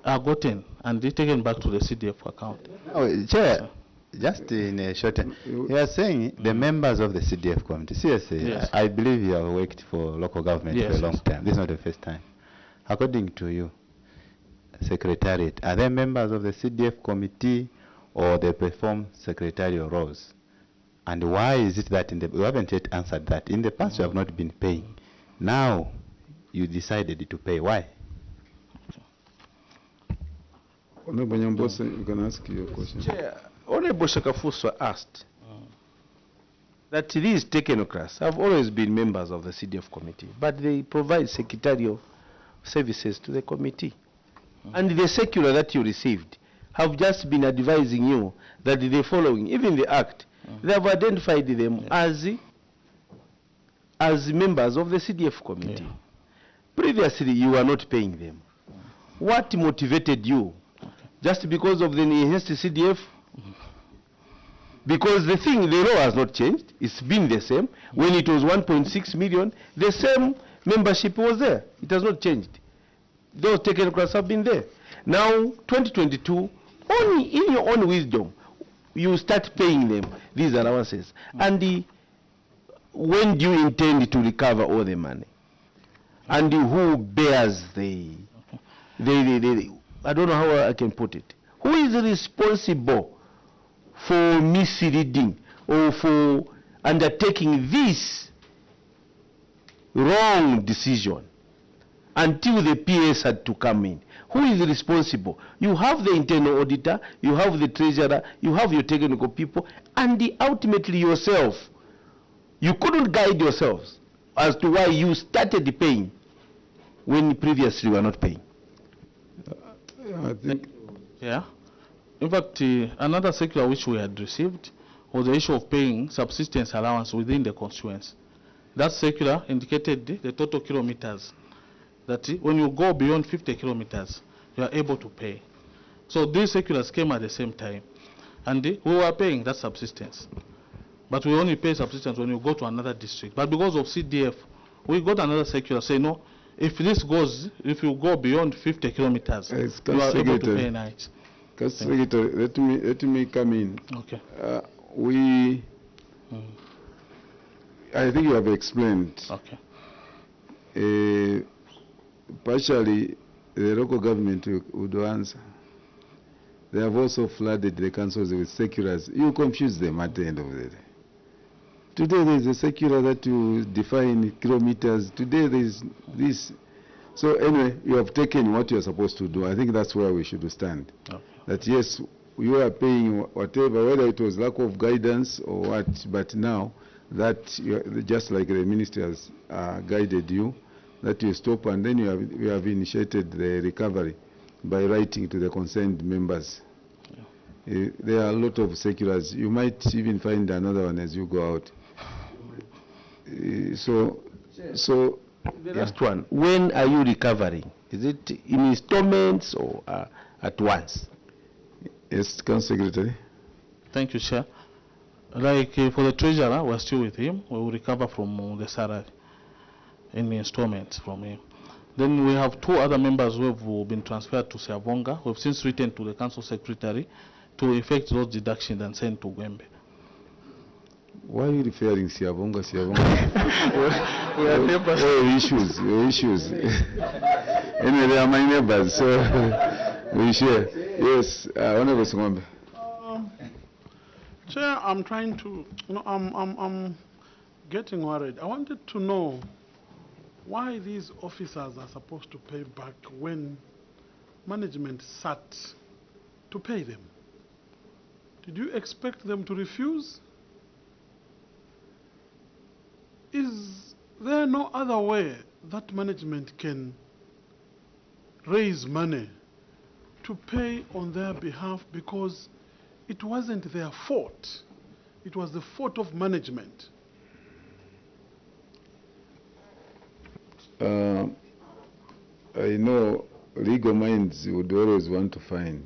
are gotten and taken back to the CDF account. Oh, Chair, just in a short time, you are saying the members of the CDF committee. Seriously, Yes. I believe you have worked for local government for a long time. This is not the first time. According to you, Secretariat, are they members of the CDF committee or they perform secretarial roles? And why is it that you haven't yet answered that? In the past you have not been paying. Now you decided to pay. Why? Honorable Nyambose, you can ask your question. Chair, Honorable Shakafuso asked that these technocrats have always been members of the CDF committee, but they provide secretarial services to the committee. And the circular that you received have just been advising you that the following, even the act, they have identified them as members of the CDF committee. Previously, you were not paying them. What motivated you? Just because of the enhanced CDF? Because the law has not changed. It's been the same. When it was 1.6 million, the same membership was there. It has not changed. Those technocrats have been there. Now, 2022, only in your own wisdom, you start paying them these allowances. And when do you intend to recover all the money? And who bears I don't know how I can put it. Who is responsible for misleading or for undertaking this wrong decision until the PS had to come in? Who is responsible? You have the internal auditor, you have the treasurer, you have your technical people, and ultimately yourself. You couldn't guide yourselves as to why you started paying when previously you were not paying. I think Yeah. In fact, another circular which we had received was the issue of paying subsistence allowance within the constituency. That circular indicated the total kilometers, that when you go beyond 50 kilometers, you are able to pay. So these circulars came at the same time, and we were paying that subsistence. But we only pay subsistence when you go to another district. But because of CDF, we got another circular saying, no, if you go beyond 50 kilometers, you are able to pay night. Secretary, let me come in. Okay. I think you have explained. Okay. Partially, the local government would answer. They have also flooded the councils with seculars. You confuse them at the end of the day. Today there is a secular that you define kilometers. Today there is this. So anyway, you have taken what you are supposed to do. I think that's where we should stand. Okay. That yes, you are paying whatever, whether it was lack of guidance or what, but now that just like the ministry has guided you, that you stop, and then you have initiated the recovery by writing to the concerned members. There are a lot of seculars. You might even find another one as you go out. So The last one, when are you recovering? Is it in installments or at once? yes, Council Secretary. Thank you, Chair. Like for the treasurer, we're still with him. We will recover from the salary in installments from him. Then we have 2 other members who have been transferred to Siavonga. We've since written to the council secretary to effect those deductions and send to Gwembe. Why are you referring Siavonga? We are neighbors. Your issues. Anyway, they are my neighbors, so we share. Yes, Honorable Singombe. Chair, I'm trying to, I'm getting worried. I wanted to know why these officers are supposed to pay back when management sat to pay them. Did you expect them to refuse? Is there no other way that management can raise money to pay on their behalf, because it wasn't their fault. It was the fault of management. I know legal minds would always want to find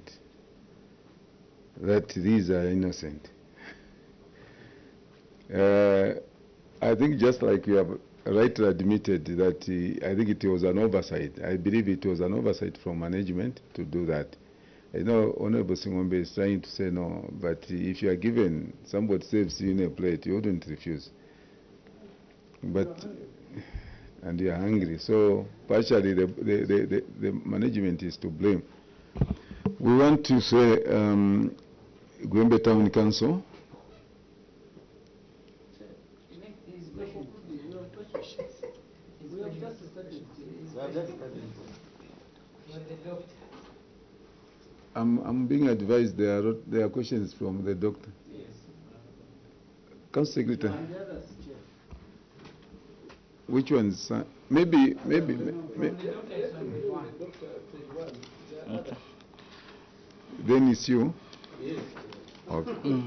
that these are innocent. I think just like you have rightly admitted that I think it was an oversight. I believe it was an oversight from management to do that. I know Honorable Singombe is trying to say no, but if you are given, somebody saves you in a plate, you wouldn't refuse. But, and you are hungry. So partially the management is to blame. We want to say Gwembe Town Council. I'm being advised there are questions from the doctor. Yes. Council Secretary. Which ones? Maybe. Okay. Then it's you. Yes. Okay.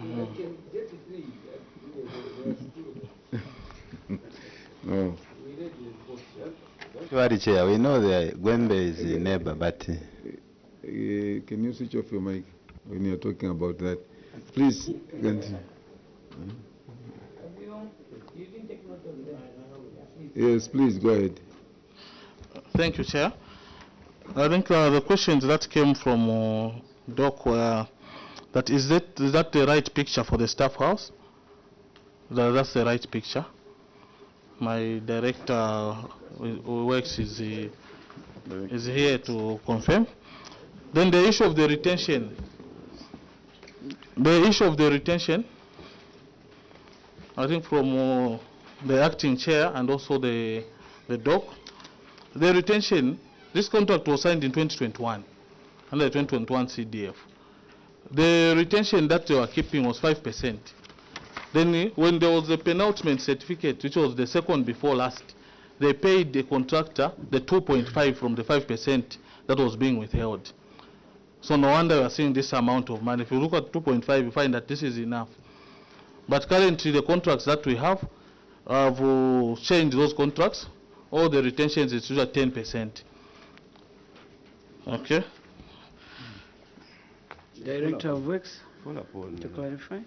No. Sorry, Chair, we know that Gwembe is a neighbor, but... can you switch off your mic when you're talking about that? Please, continue. Yes, please, go ahead. Thank you, Chair. I think the questions that came from Doc were that is that the right picture for the staff house? That's the right picture. My director who works is here to confirm. Then the issue of the retention. I think from the acting chair and also the doc, the retention, this contract was signed in 2021 under the 2021 CDF. The retention that they were keeping was 5%. Then when there was a penultimate certificate, which was the second before last, they paid the contractor the 2.5 from the 5% that was being withheld. So no wonder we are seeing this amount of money. If you look at 2.5, you find that this is enough. But currently the contracts that we have changed those contracts. All the retentions is usually 10%. Okay. Director of Works, to clarify.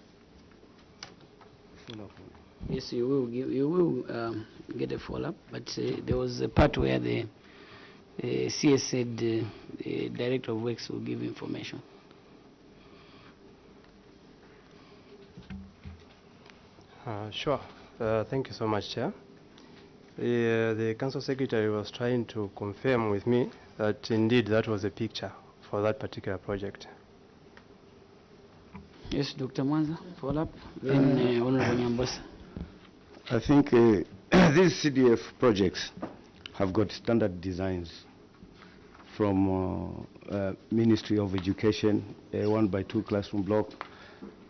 Yes, you will get a follow-up, but there was a part where the CS said the Director of Works will give information. Sure. Thank you so much, Chair. The Council Secretary was trying to confirm with me that indeed that was a picture for that particular project. Yes, Dr. Mwanza, follow up. Then Honorable Nyambosa. I think these CDF projects have got standard designs from Ministry of Education, a 1x2 classroom block,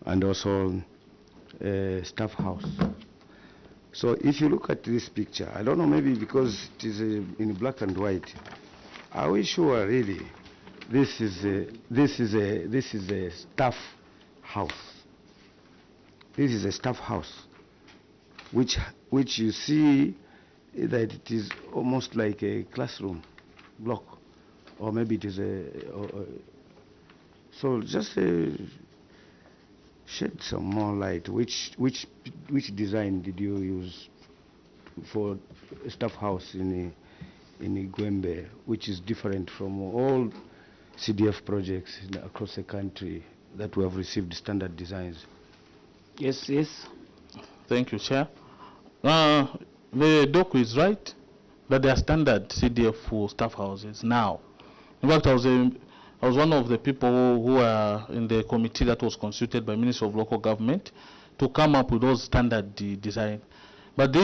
and also staff house. So if you look at this picture, I don't know, maybe because it is in black and white, are we sure really this is a staff house? This is a staff house, which you see that it is almost like a classroom block, or maybe it is so just shed some more light. Which design did you use for a staff house in Igwembe, which is different from all CDF projects across the country that we have received standard designs? Yes, yes. Thank you, Chair. The doc is right that there are standard CDF for staff houses now. In fact, I was one of the people who were in the committee that was consulted by Ministry of Local Government to come up with those standard design. But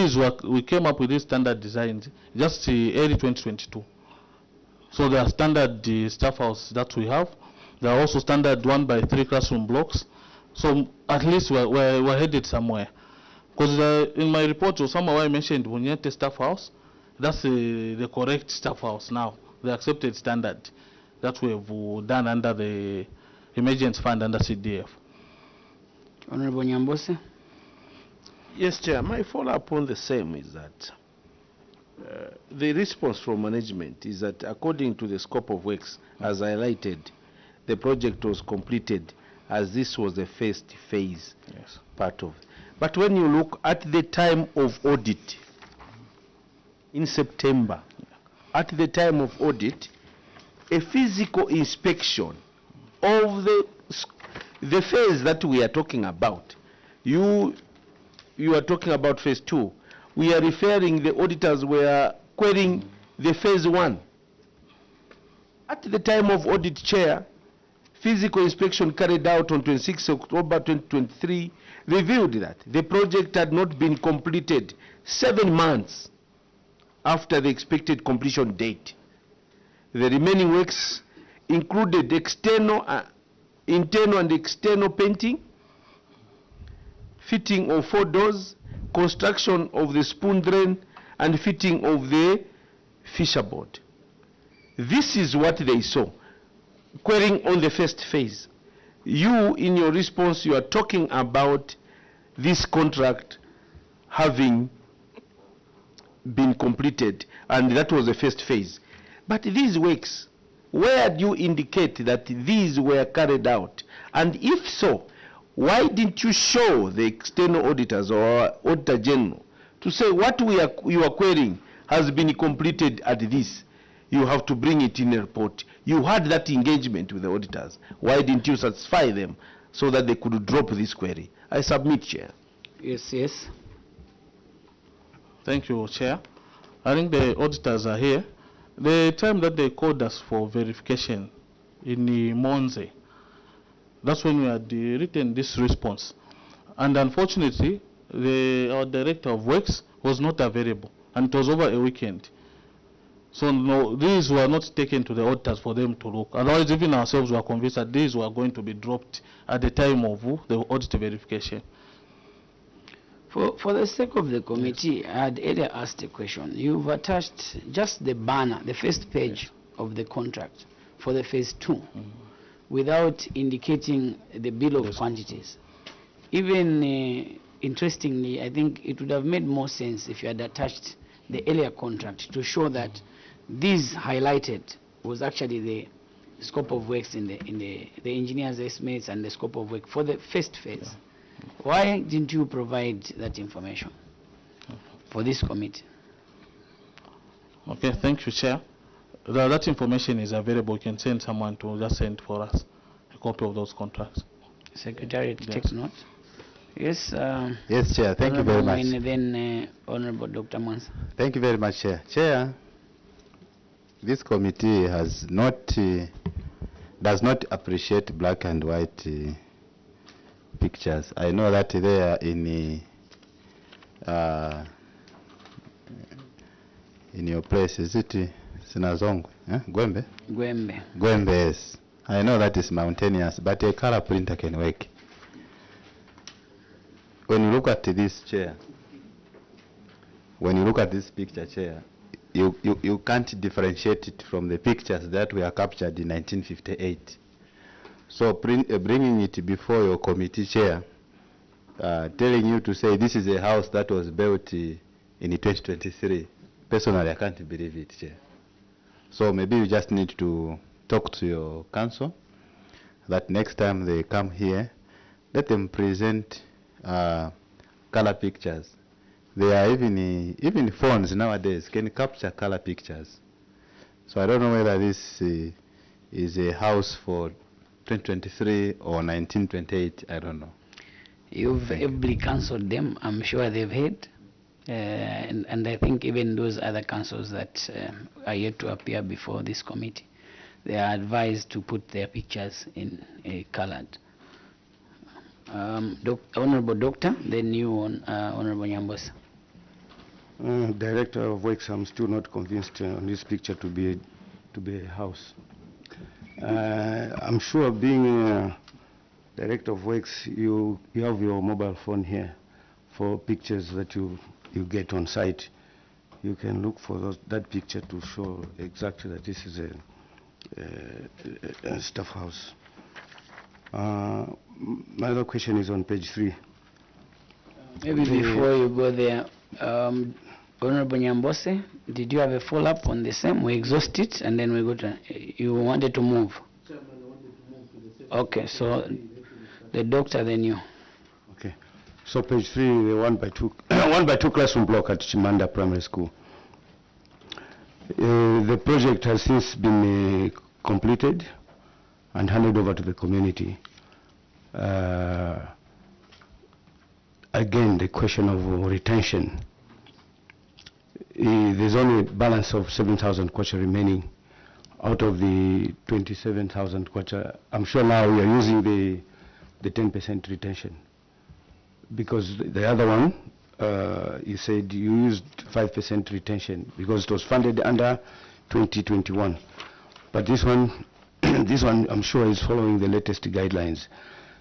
we came up with these standard designs just early 2022. So there are standard staff house that we have. There are also standard 1x3 classroom blocks. So at least we're headed somewhere. Because in my report, somehow I mentioned Bunyete staff house. That's the correct staff house now, the accepted standard that we have done under the emergency fund under CDF. Honorable Nyambose. Yes, Chair. My follow-up on the same is that the response from management is that according to the scope of works, as highlighted, the project was completed as this was the first phase part of it. But when you look at the time of audit, in September, at the time of audit, a physical inspection of the phase that we are talking about, you are talking about phase 2. We are referring, the auditors were querying the phase 1. At the time of audit, Chair, physical inspection carried out on 26 October 2023 revealed that the project had not been completed 7 months after the expected completion date. The remaining works included internal and external painting, fitting of 4 doors, construction of the spoon drain, and fitting of the fisher board. This is what they saw. Querying on the first phase. You, in your response, you are talking about this contract having been completed, and that was the first phase. But these works, where do you indicate that these were carried out? And if so, why didn't you show the external auditors or Auditor General to say what you are querying has been completed at this? You have to bring it in a report. You had that engagement with the auditors. Why didn't you satisfy them so that they could drop this query? I submit, Chair. Yes, yes. Thank you, Chair. I think the auditors are here. The time that they called us for verification in Monze, that's when we had written this response. And unfortunately, our Director of Works was not available, and it was over a weekend. So no, these were not taken to the auditors for them to look. Otherwise, even ourselves were convinced that these were going to be dropped at the time of the audit verification. For the sake of the committee, yes. I had earlier asked a question. You've attached just the banner, the first page of the contract for the phase 2, without indicating the bill of quantities. Even interestingly, I think it would have made more sense if you had attached the earlier contract to show that this highlighted was actually the scope of works in the engineer's estimates and the scope of work for the first phase. Yeah. Why didn't you provide that information for this committee? Okay, thank you, Chair. That information is available. You can send someone to just send for us a copy of those contracts. Secretary, take note. Yes. Yes, Chair. Thank you very much. And then Honorable Dr. Mwanza. Thank you very much, Chair. Chair, this committee does not appreciate black and white pictures. I know that they are in your place, is it Sinazongwe? Gwembe? Gwembe. Gwembe, yes. I know that is mountainous, but a color printer can work. When you look at this chair, when you look at this picture chair, you can't differentiate it from the pictures that were captured in 1958. So bringing it before your committee chair, telling you to say this is a house that was built in 2023, personally I can't believe it, Chair. So maybe you just need to talk to your council that next time they come here, let them present color pictures. There are even phones nowadays can capture color pictures. So I don't know whether this is a house for 2023 or 1928, I don't know. You've ably cancelled them, I'm sure they've heard. And I think even those other councils that are yet to appear before this committee, they are advised to put their pictures in colored. Honorable Doctor, then you, Honorable Nyambosa. Director of Works, I'm still not convinced on this picture to be a house. I'm sure being Director of Works, you have your mobile phone here for pictures that you get on site. You can look for that picture to show exactly that this is a staff house. My other question is on page 3. Maybe before you go there, Honorable Nyambose, did you have a follow-up on the same? We exhaust it and then we go to, you wanted to move? Okay, so the doctor, then you. Okay, so page 3, the 1 by 2, 1 by 2 classroom block at Chimanda Primary School. The project has since been completed and handed over to the community. Again, the question of retention. There's only a balance of 7,000 kwacha remaining out of the 27,000 kwacha. I'm sure now we are using the 10% retention, because the other one, you said you used 5% retention because it was funded under 2021. But this one, this one I'm sure is following the latest guidelines.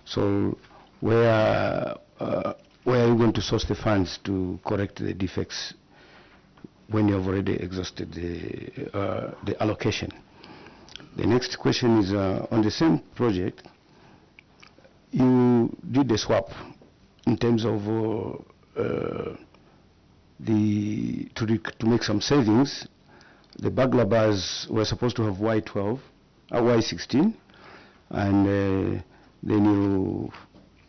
So where are you going to source the funds to correct the defects when you have already exhausted the allocation? The next question is on the same project. You did the swap in terms of to make some savings. The burglar bars were supposed to have Y12, Y16, and then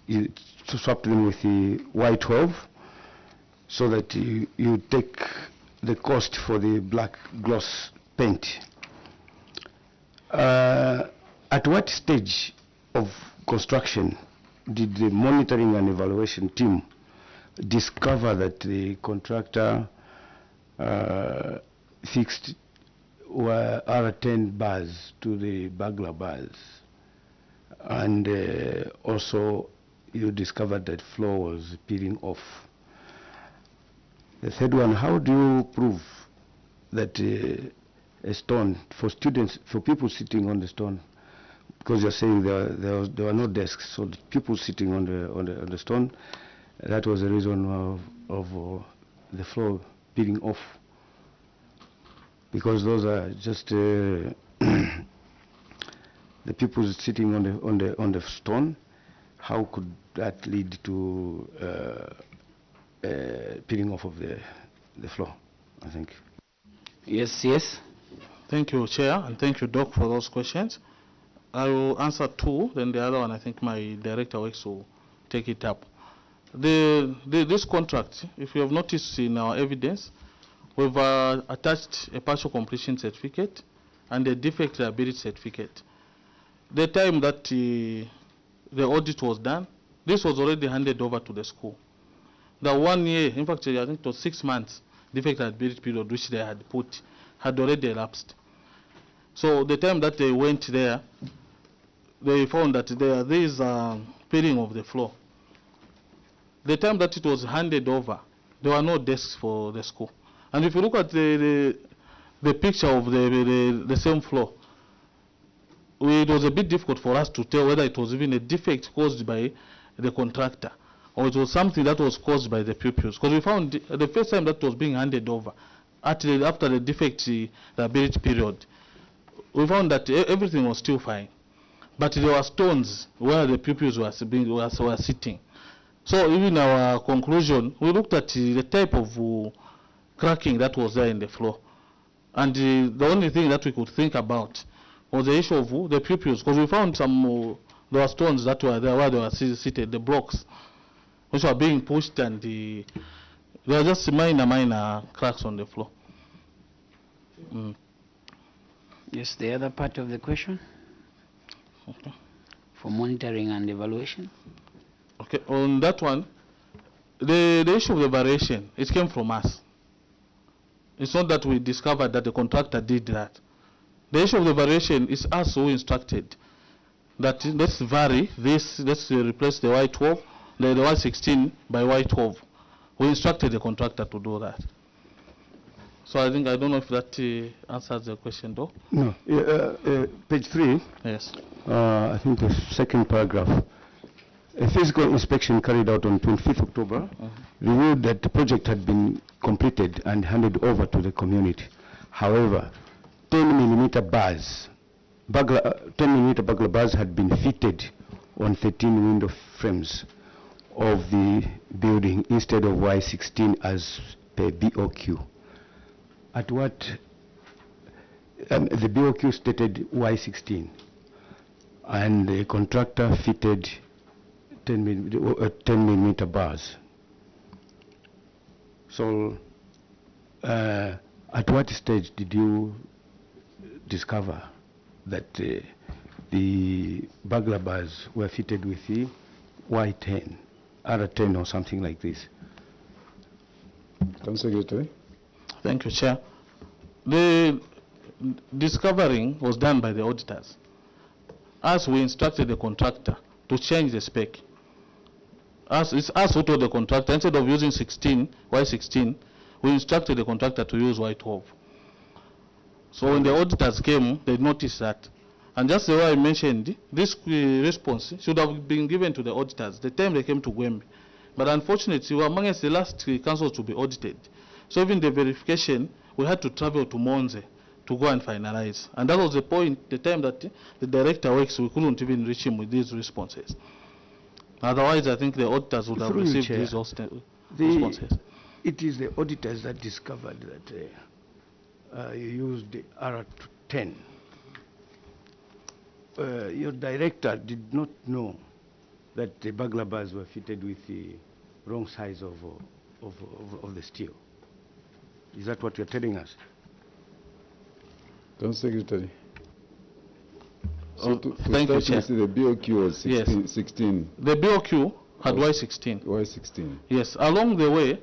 you swapped them with the Y12, so that you take the cost for the black gloss paint. At what stage of construction did the monitoring and evaluation team discover that the contractor fixed R10 bars to the burglar bars, and also you discovered that floor was peeling off? The third one, how do you prove that a stone, for students, for people sitting on the stone, because you're saying there were no desks, so the people sitting on the stone, that was the reason of the floor peeling off, because those are just the people sitting on the stone. How could that lead to peeling off of the floor, I think? Yes, yes. Thank you, Chair, and thank you, Doc, for those questions. I will answer 2, then the other one, I think my director works will take it up. This contract, if you have noticed in our evidence, we've attached a partial completion certificate and a defect liability certificate. The time that the audit was done, this was already handed over to the school. The 1 year, in fact, I think it was 6 months, defect liability period which they had put had already elapsed. So the time that they went there, they found that there is peeling of the floor. the time that it was handed over, there were no desks for the school. And if you look at the picture of the same floor, it was a bit difficult for us to tell whether it was even a defect caused by the contractor or it was something that was caused by the pupils. Because we found the first time that was being handed over, after the defect liability period, we found that everything was still fine. But there were stones where the pupils were sitting. So even our conclusion, we looked at the type of cracking that was there in the floor. And the only thing that we could think about was the issue of the pupils, because we found some, there were stones that were there where they were seated, the blocks, which were being pushed, and there were just minor cracks on the floor. Yes, the other part of the question? Okay. For monitoring and evaluation? Okay, on that one, the issue of the variation, it came from us. It's not that we discovered that the contractor did that. The issue of the variation is us who instructed that let's vary this, let's replace the Y12, the Y16 by Y12. We instructed the contractor to do that. So I don't know if that answers the question though. No, page 3. Yes. I think the second paragraph. A physical inspection carried out on 25th October revealed that the project had been completed and handed over to the community. However, 10mm bars, 10mm burglar bars had been fitted on 13 window frames of the building instead of Y16 as per BOQ. At what the BOQ stated Y16, and the contractor fitted 10mm bars. So, at what stage did you discover that the burglar bars were fitted with the Y10, R10 or something like this? Council Secretary. Thank you, Chair. The discovering was done by the auditors, as we instructed the contractor to change the spec. It's us who told the contractor, instead of using Y16, we instructed the contractor to use Y12. So when the auditors came, they noticed that. And just the way I mentioned, this response should have been given to the auditors the time they came to Gwembe. But unfortunately, we were amongst the last councils to be audited. So even the verification, we had to travel to Monze to go and finalize. And that was the point, the time that the director works, we couldn't even reach him with these responses. Otherwise, I think the auditors would have received these responses. It is the auditors that discovered that you used the R10. Your director did not know that the burglar bars were fitted with the wrong size of the steel. Is that what you're telling us? Council Secretary. So to thank you, start Chair. with, the BOQ was 16. Yes. 16. The BOQ had Y16. Y16. Yes, along the way,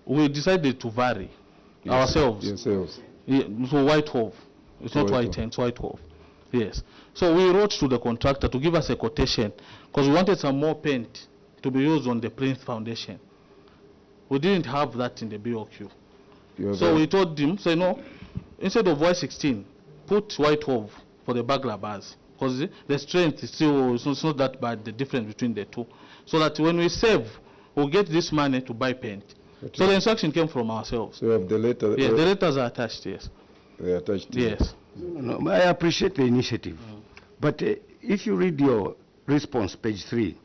we decided to vary ourselves. Yourselves. Yeah, so Y12. It's not Y12. Y10, it's Y12. Yes. So we wrote to the contractor to give us a quotation because we wanted some more paint to be used on the plinth foundation. We didn't have that in the BOQ. So we told him, say no, instead of Y16, put Y12 for the burglar bars, because the strength is still, it's not that bad, the difference between the two. So that when we save, we'll get this money to buy paint. Okay. So the instruction came from ourselves. So you have the letter? Yes, the letters are attached, yes. They are attached to Yes. No, I appreciate the initiative. But if you read your response, page 3,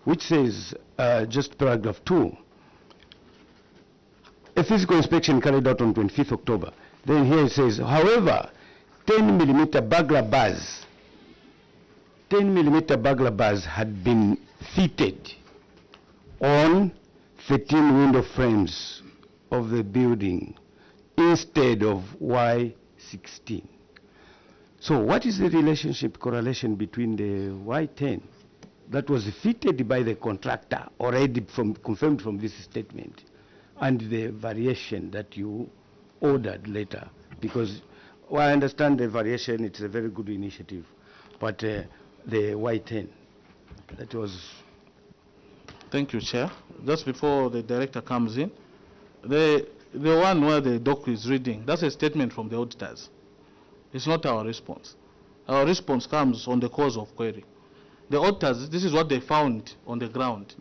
which says, just paragraph 2, a physical inspection carried out on 25th October. Then here it says, however, 10mm burglar bars, 10mm burglar bars had been fitted on 13 window frames of the building instead of Y16. So what is the relationship, correlation between the Y10 that was fitted by the contractor already confirmed from this statement and the variation that you ordered later? Because well, I understand the variation, it's a very good initiative, but the Y10, that was... Thank you, Chair. just before the director comes in, the one where the doc is reading, that's a statement from the auditors. It's not our response. Our response comes on the cause of query. The auditors, this is what they found on the ground.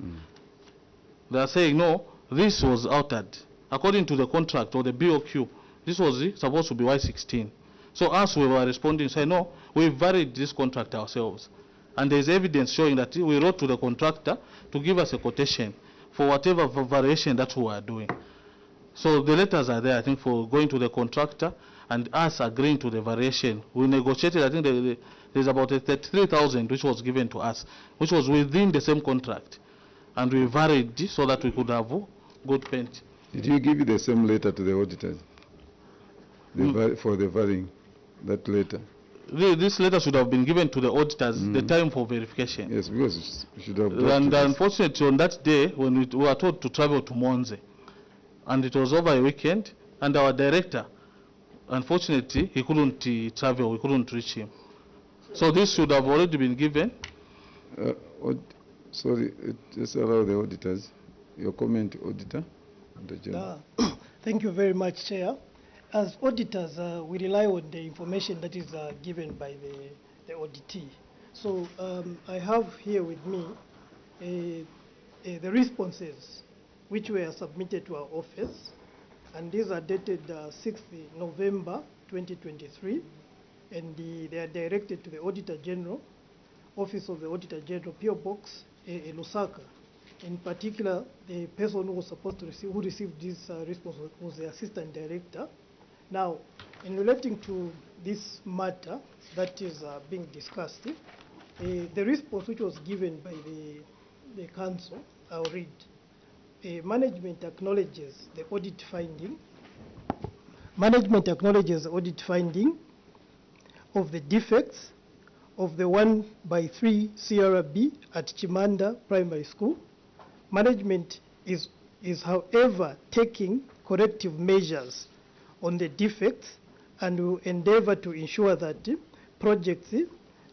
They are saying, no, this was altered. According to the contract or the BOQ, this was supposed to be Y16. So us, we were responding, saying, no, we varied this contract ourselves. And there's evidence showing that we wrote to the contractor to give us a quotation for whatever variation that we were doing. So the letters are there, I think, for going to the contractor and us agreeing to the variation. We negotiated, I think there's about 33,000 which was given to us, which was within the same contract. And we varied so that we could have good paint. Did you give the same letter to the auditors? For the varying, that letter? This letter should have been given to the auditors the time for verification. Yes, because we should have. And unfortunately, on that day, when we were told to travel to Monze, and it was over a weekend, and our director, unfortunately, he couldn't travel, we couldn't reach him. So this should have already been given. Sorry, just allow the auditors. Your comment, auditor. Thank you very much, Chair. As auditors, we rely on the information that is given by the auditee. So I have here with me the responses which were submitted to our office, and these are dated 6th November 2023, and they are directed to the Auditor General, Office of the Auditor General, PO Box, Lusaka. In particular, the person who was supposed to receive, who received this response was the Assistant Director. Now, in relating to this matter that is being discussed, the response which was given by the Council, I'll read. Management acknowledges the audit finding. Management acknowledges the audit finding of the defects of the 1/3 CRB at Chimanda Primary School. Management is however taking corrective measures on the defects and will endeavor to ensure that projects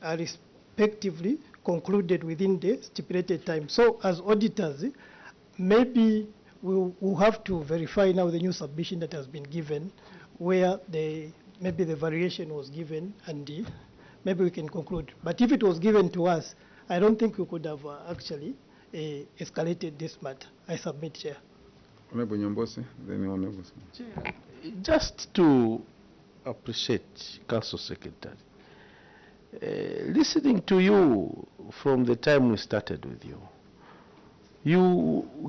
are respectively concluded within the stipulated time. So as auditors, maybe we'll have to verify now the new submission that has been given, where maybe the variation was given, and maybe we can conclude. But if it was given to us, I don't think we could have actually escalated this matter. I submit, Chair. Honorable Nyambose, then Honorable. Chair, just to appreciate Council Secretary, listening to you from the time we started with you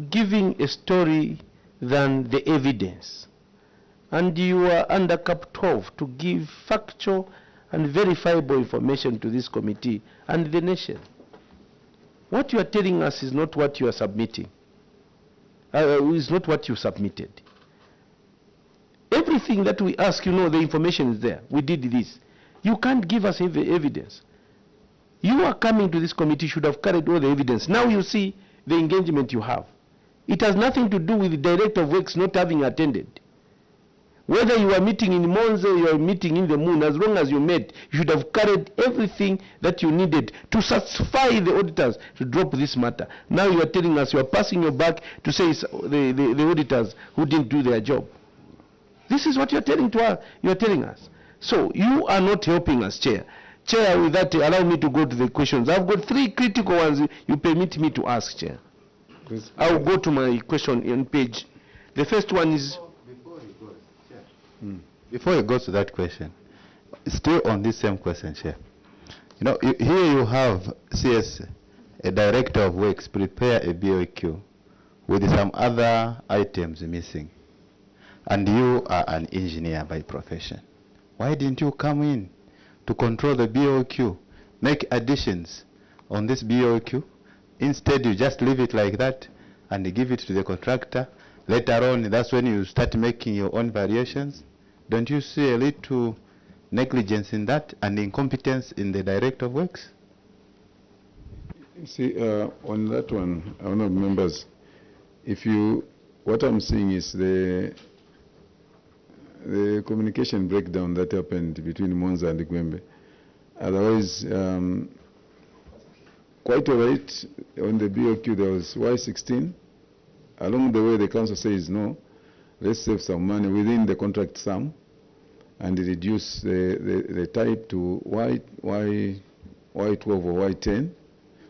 giving a story than the evidence, and you are under Cap 12 to give factual and verifiable information to this committee and the nation. What you are telling us is not what you are submitting, is not what you submitted. Everything that we ask, the information is there. We did this. You can't give us evidence. You are coming to this committee, should have carried all the evidence. Now you see the engagement you have. It has nothing to do with the Director of Works not having attended. Whether you are meeting in Monza or you are meeting in the Moon, as long as you met, you should have carried everything that you needed to satisfy the auditors to drop this matter. Now you are telling us, you are passing your back to say it's the auditors who didn't do their job. This is what you are telling to us. You are telling us. So you are not helping us, Chair. Chair, with that, allow me to go to the questions. I've got 3 critical ones you permit me to ask, Chair. I will go to my question on page. The first one is... Before you go to that question, still on this same question, Chair. Here you have CS, a Director of Works, prepare a BOQ with some other items missing. And you are an engineer by profession. Why didn't you come in to control the BOQ, make additions on this BOQ? Instead, you just leave it like that and give it to the contractor. Later on, that's when you start making your own variations. Don't you see a little negligence in that and incompetence in the Director of Works? You see, on that one, honorable members, what I'm seeing is the communication breakdown that happened between Monza and Gwembe. Otherwise, quite all right, on the BOQ there was Y16, along the way the council says, no, let's save some money within the contract sum and reduce the type to Y12 or Y10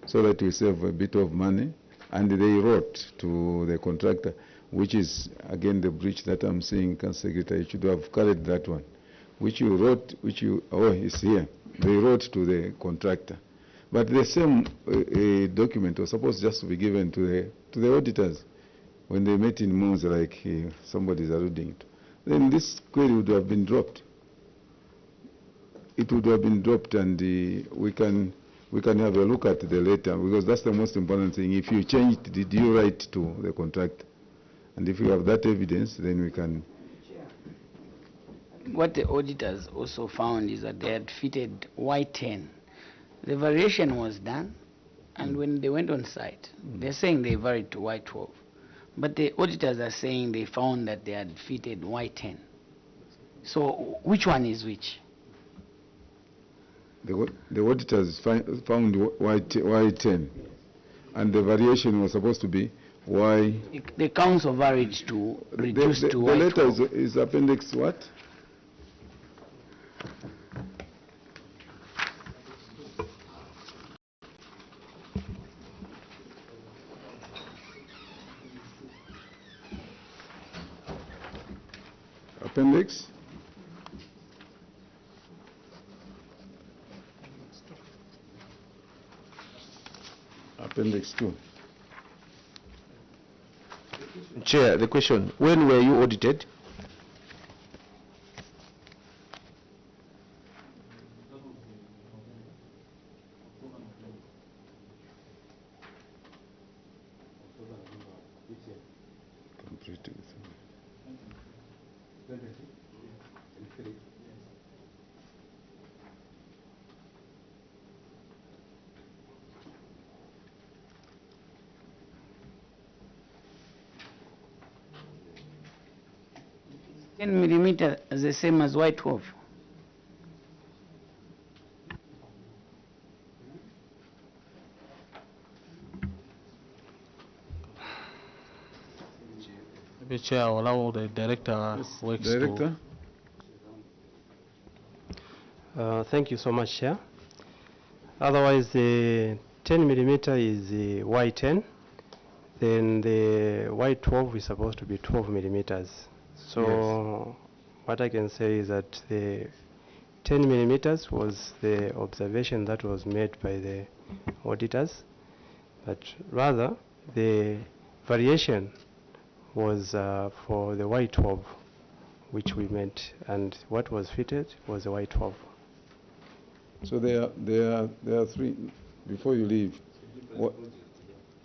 so that we save a bit of money. And they wrote to the contractor, which is again the breach that I'm saying, Council Secretary, you should have carried that one, which you wrote, oh, it's here. They wrote to the contractor. But the same document was supposed just to be given to the auditors when they met in Mons, like somebody is alluding to. Then this query would have been dropped. It would have been dropped, and we can have a look at the letter, because that's the most important thing. If you changed, did you write to the contractor? And if you have that evidence, then we can. What the auditors also found is that they had fitted Y10. The variation was done, and when they went on site, they're saying they varied to Y12. But the auditors are saying they found that they had fitted Y10. So which one is which? The auditors found Y10, and the variation was supposed to be Y. The council varied to reduce to Y12. Y12. The letter is appendix what? Appendix? Appendix 2. Chair, the question, when were you audited? millimeter is the same as Y12. Maybe Chair, I'll allow the director works Director? Thank you so much, Chair. Otherwise, the 10 millimeter is the Y10, then the Y12 is supposed to be 12 millimeters. So what I can say is that the 10 millimeters was the observation that was made by the auditors, but rather the variation was for the Y12, which we made, and what was fitted was the Y12. So there are three. Before you leave,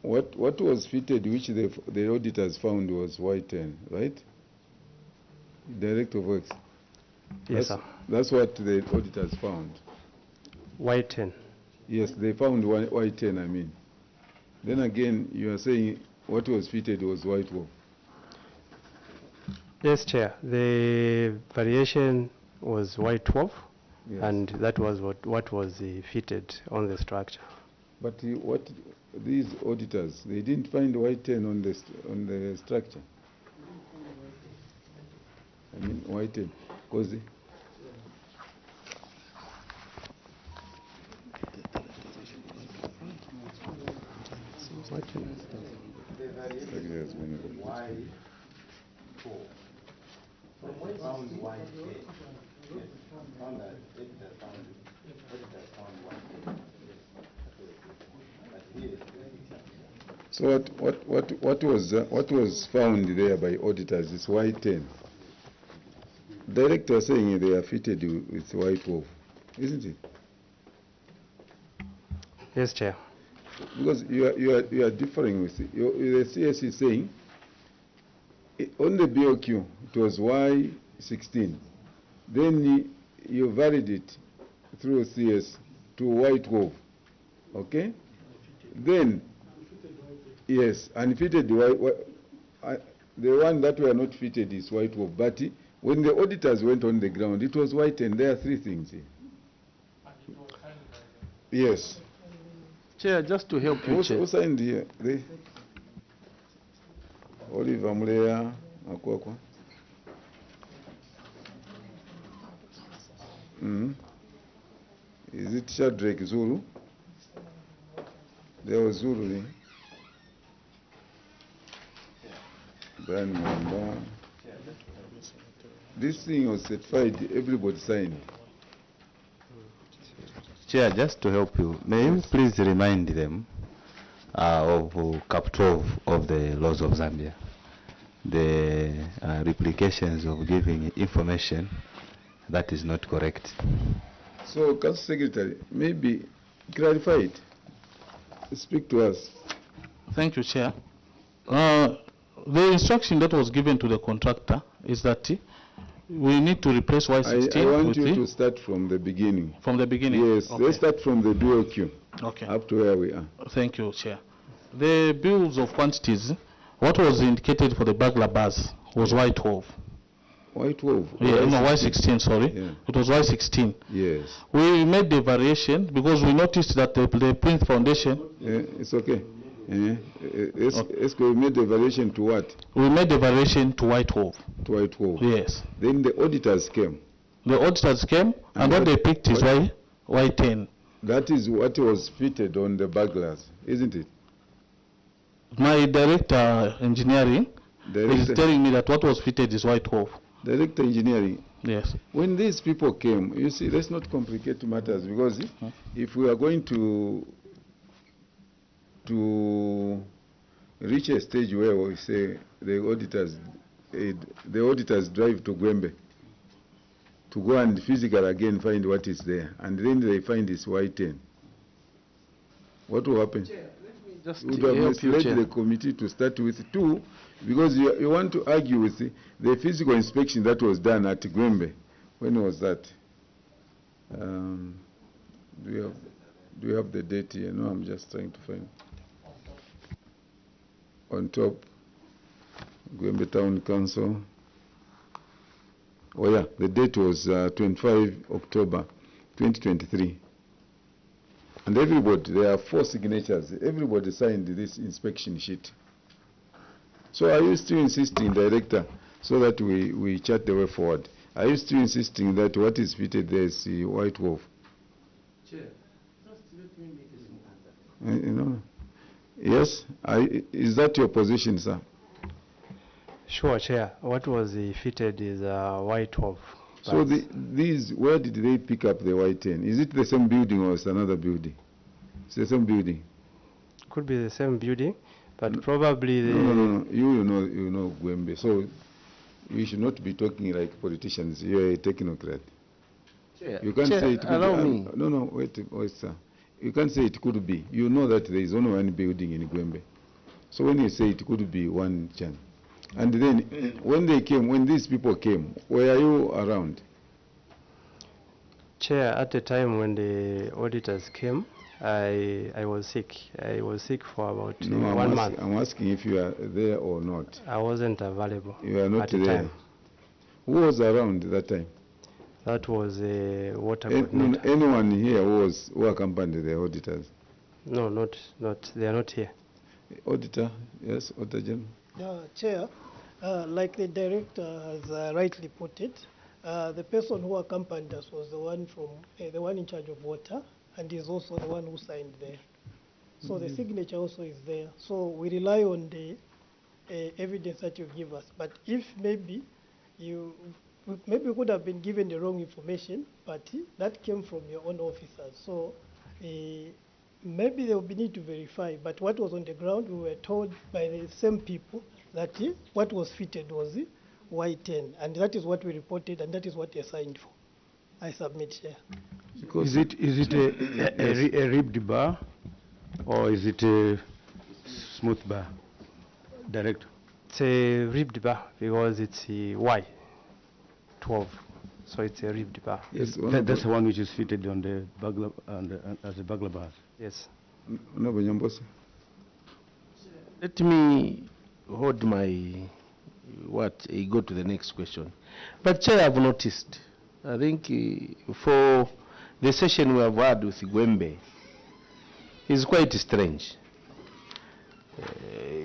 what was fitted, which the auditors found was Y10, right? Director of Works. Yes, sir. That's what the auditors found. Y10. Yes, they found Y10, I mean. Then again, you are saying what was fitted was Y12. Yes, Chair. The variation was Y12, Yes. and that was what was fitted on the structure. But what these auditors, they didn't find Y10 on the structure. I mean Y10, because so what was found there by auditors is Y10. Director saying they are fitted with Y12, isn't it? Yes, Chair. Because you are differing with it. The CS is saying on the BOQ it was Y16. Then you varied it through CS to Y12. Okay? Then yes, and fitted the one that were not fitted is Y12. But when the auditors went on the ground, it was Y10. There are three things here. Yes. Chair, just to help you, Chair. Who signed here? Oliver Mulea, Akwakwa. Is it Shadrach Zulu? There was Zulu. Brian Mwamba. This thing was certified, everybody signed. Chair, just to help you, may you please remind them of Cap 12 of the laws of Zambia, the replications of giving information that is not correct. So, Council Secretary, maybe clarify it. Speak to us. Thank you, Chair. The instruction that was given to the contractor is that we need to replace Y16 I want with you the, to start from the beginning. from the beginning. Yes, Okay. let's start from the dual queue Okay. up to where we are. Thank you, Chair. The bills of quantities, what was indicated for the burglar bars was Y12. Y12? Yeah, no, Y16, sorry. Yeah. It was Y16. Yes. We made the variation because we noticed that the Prince Foundation, It's okay. We made the variation to what? we made the variation to Y12. To Y12. Yes. Then the auditors came. The auditors came and what they picked is Y10. That is what was fitted on the burglars, isn't it? My director engineering is telling me that what was fitted is Y12. Director engineering. Yes. When these people came, you see, let's not complicate matters, because if we are going to reach a stage where we say the auditors drive to Gwembe to go and physically again find what is there, and then they find it's Y10, what will happen? Just You would have help you, misled Chair. the committee to start with two, because you want to argue with the physical inspection that was done at Gwembe. When was that? Do we have the date here? No, I'm just trying to find. On top, Gwembe Town Council. Oh yeah, the date was 25 October 2023. And everybody, there are 4 signatures. Everybody signed this inspection sheet. So are you still insisting, Director, so that we chart the way forward? Are you still insisting that what is fitted there is the White Wolf? Chair, just let me make a simple answer. You know? Yes? Is that your position, sir? Sure, Chair. What was fitted is Y12. So these, where did they pick up the Y10? Is it the same building or it's another building? It's the same building. Could be the same building, but probably the... No. You know Gwembe. So we should not be talking like politicians. You're a technocrat. Chair, You can't say it could allow be. me. No, wait, sir. You can't say it could be. You know that there is only one building in Gwembe. So when you say it could be one chan. And then when these people came, were you around? Chair, at the time when the auditors came, I was sick. I was sick for about No, 1 month. I'm asking if you are there or not. I wasn't available You are not at the there. time. Who was around that time? That was a water coordinator. Anyone here who accompanied the auditors? No, not. They are not here. Auditor, yes, Auditor General. Chair, like the director has rightly put it, the person who accompanied us was the one in charge of water, and is also the one who signed there. So the signature also is there. So we rely on the evidence that you give us. But if maybe we could have been given the wrong information, but that came from your own officers. So maybe there will be need to verify. But what was on the ground, we were told by the same people that what was fitted was Y10, and that is what we reported, and that is what they signed for. I submit, Chair. Is it a ribbed bar, or is it a smooth bar, Director? It's a ribbed bar because it's a Y12, so it's a ribbed bar. Yes, That's the one which is fitted on the burglar, as a burglar bar. Yes. Honorable Nyambosa. Let me hold go to the next question. But Chair, I've noticed, I think for the session we have had with Gwembe is quite strange.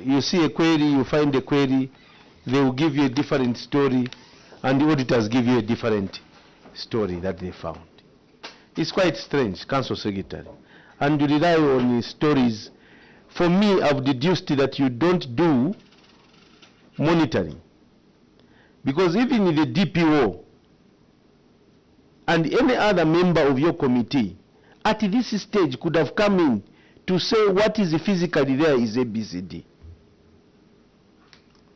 You see a query, you find a query, they will give you a different story, and the auditors give you a different story that they found. It's quite strange, Council Secretary. And you rely on stories. For me, I've deduced that you don't do monitoring. Because even the DPO and any other member of your committee at this stage could have come in to say what is physically there is ABCD.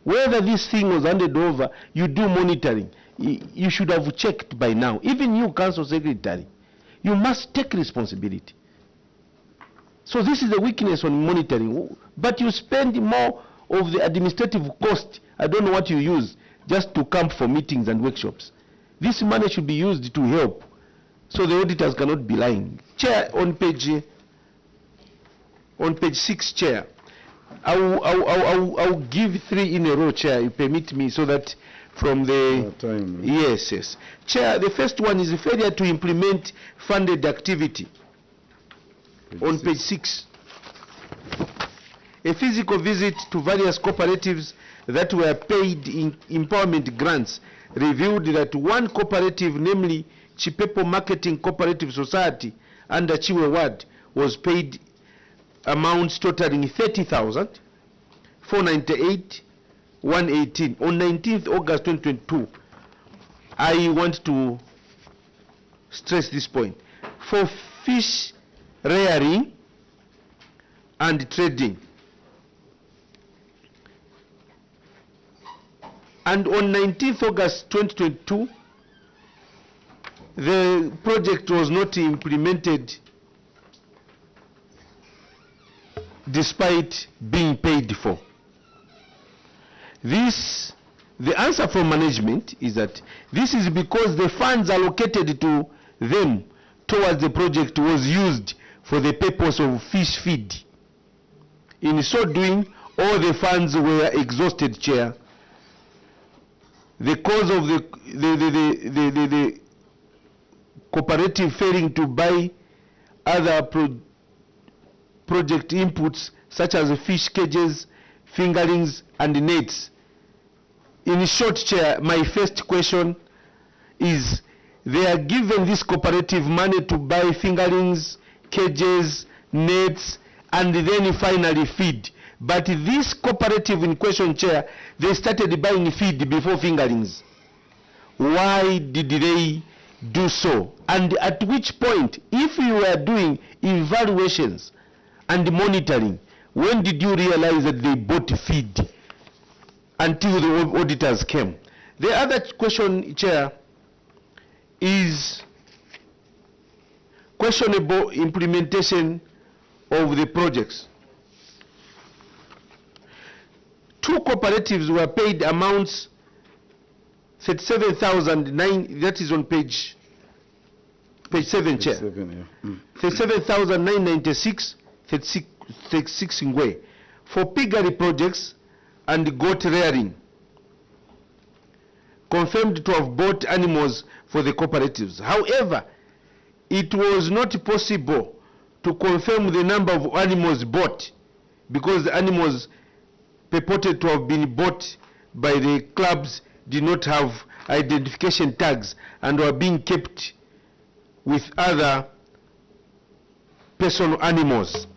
Whether this thing was handed over, you do monitoring. You should have checked by now. Even you, Council Secretary, you must take responsibility. So this is the weakness on monitoring. But you spend more of the administrative cost, I don't know what you use, just to come for meetings and workshops. This money should be used to help, so the auditors cannot be lying. Chair, on page 6, Chair, I'll give 3 in a row, Chair, you permit me, so that from the... time. Yes. Chair, the first one is a failure to implement funded activity. On page 6. A physical visit to various cooperatives that were paid in empowerment grants revealed that one cooperative, namely Chipepo Marketing Cooperative Society under Chiwe Ward, was paid amounts totaling 30,498,118 on 19th August 2022. I want to stress this point. For fish rearing and trading. And on 19th August 2022, the project was not implemented despite being paid for. This, the answer from management is that this is because the funds allocated to them towards the project was used for the purpose of fish feed. In so doing, all the funds were exhausted, Chair. The cause of the cooperative failing to buy other project inputs such as fish cages, fingerlings, and nets. In short, Chair, my first question is, they are given this cooperative money to buy fingerlings, cages, nets, and then finally feed. But this cooperative in question, Chair, they started buying feed before fingerlings. Why did they do so? And at which point, if you were doing evaluations and monitoring, when did you realize that they bought feed until the auditors came? The other question, Chair, is questionable implementation of the projects. 2 cooperatives were paid amounts 37,009, that is on page 7, Chair. 37,996, 36 Ngwe, for piggery projects and goat rearing, confirmed to have bought animals for the cooperatives. However, it was not possible to confirm the number of animals bought because the animals purported to have been bought by the clubs did not have identification tags and were being kept with other personal animals.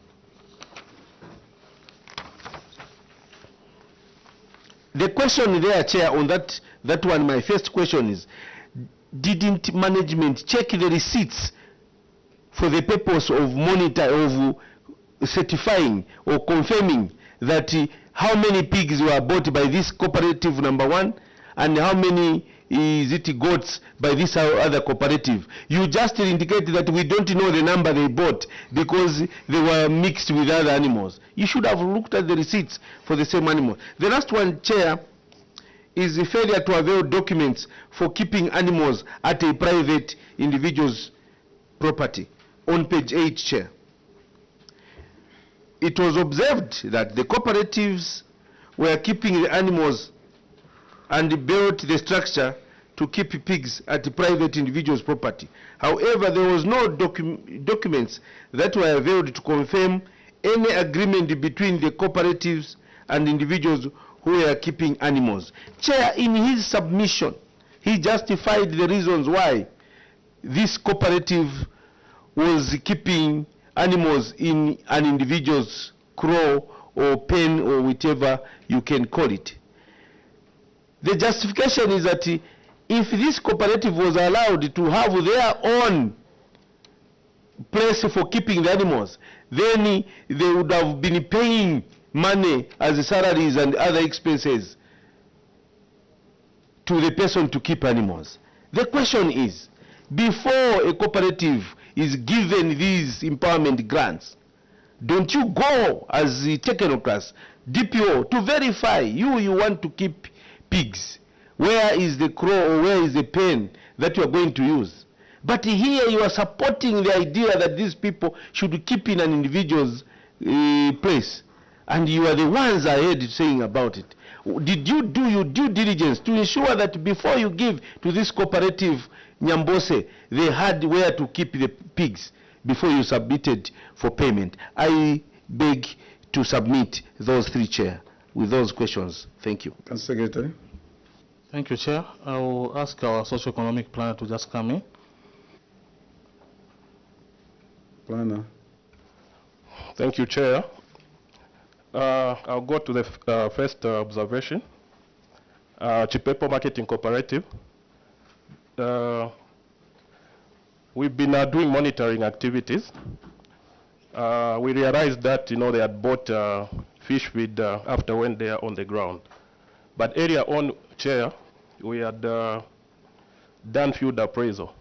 The question there, Chair, on that one, my first question is, didn't management check the receipts for the purpose of certifying or confirming that how many pigs were bought by this cooperative number 1 and how many goats by this other cooperative? You just indicate that we don't know the number they bought because they were mixed with other animals. You should have looked at the receipts for the same animal. The last one, Chair, is the failure to avail documents for keeping animals at a private individual's property. On page 8, Chair. It was observed that the cooperatives were keeping the animals and built the structure to keep pigs at the private individual's property. However, there was no documents that were availed to confirm any agreement between the cooperatives and individuals who are keeping animals. Chair, in his submission, he justified the reasons why this cooperative was keeping animals in an individual's crow or pen or whichever you can call it. The justification is that if this cooperative was allowed to have their own place for keeping the animals, then they would have been paying money as salaries and other expenses to the person to keep animals. The question is, before a cooperative is given these empowerment grants, don't you go as the technocrats, DPO, to verify you want to keep pigs? Where is the crow or where is the pen that you are going to use? But here you are supporting the idea that these people should keep in an individual's place. And you are the ones ahead saying about it. Did you do your due diligence to ensure that before you give to this cooperative Nyambose, they had where to keep the pigs before you submitted for payment? I beg to submit those three, Chair, with those questions. Thank you. Council Secretary. Thank you, Chair. I will ask our socio-economic planner to just come in. Planner. Thank you, Chair. I'll go to the first observation. Chipepo Marketing Cooperative. We've been doing monitoring activities. We realized that, they had bought fish feed after when they are on the ground. But earlier on, Chair, we had done field appraisal.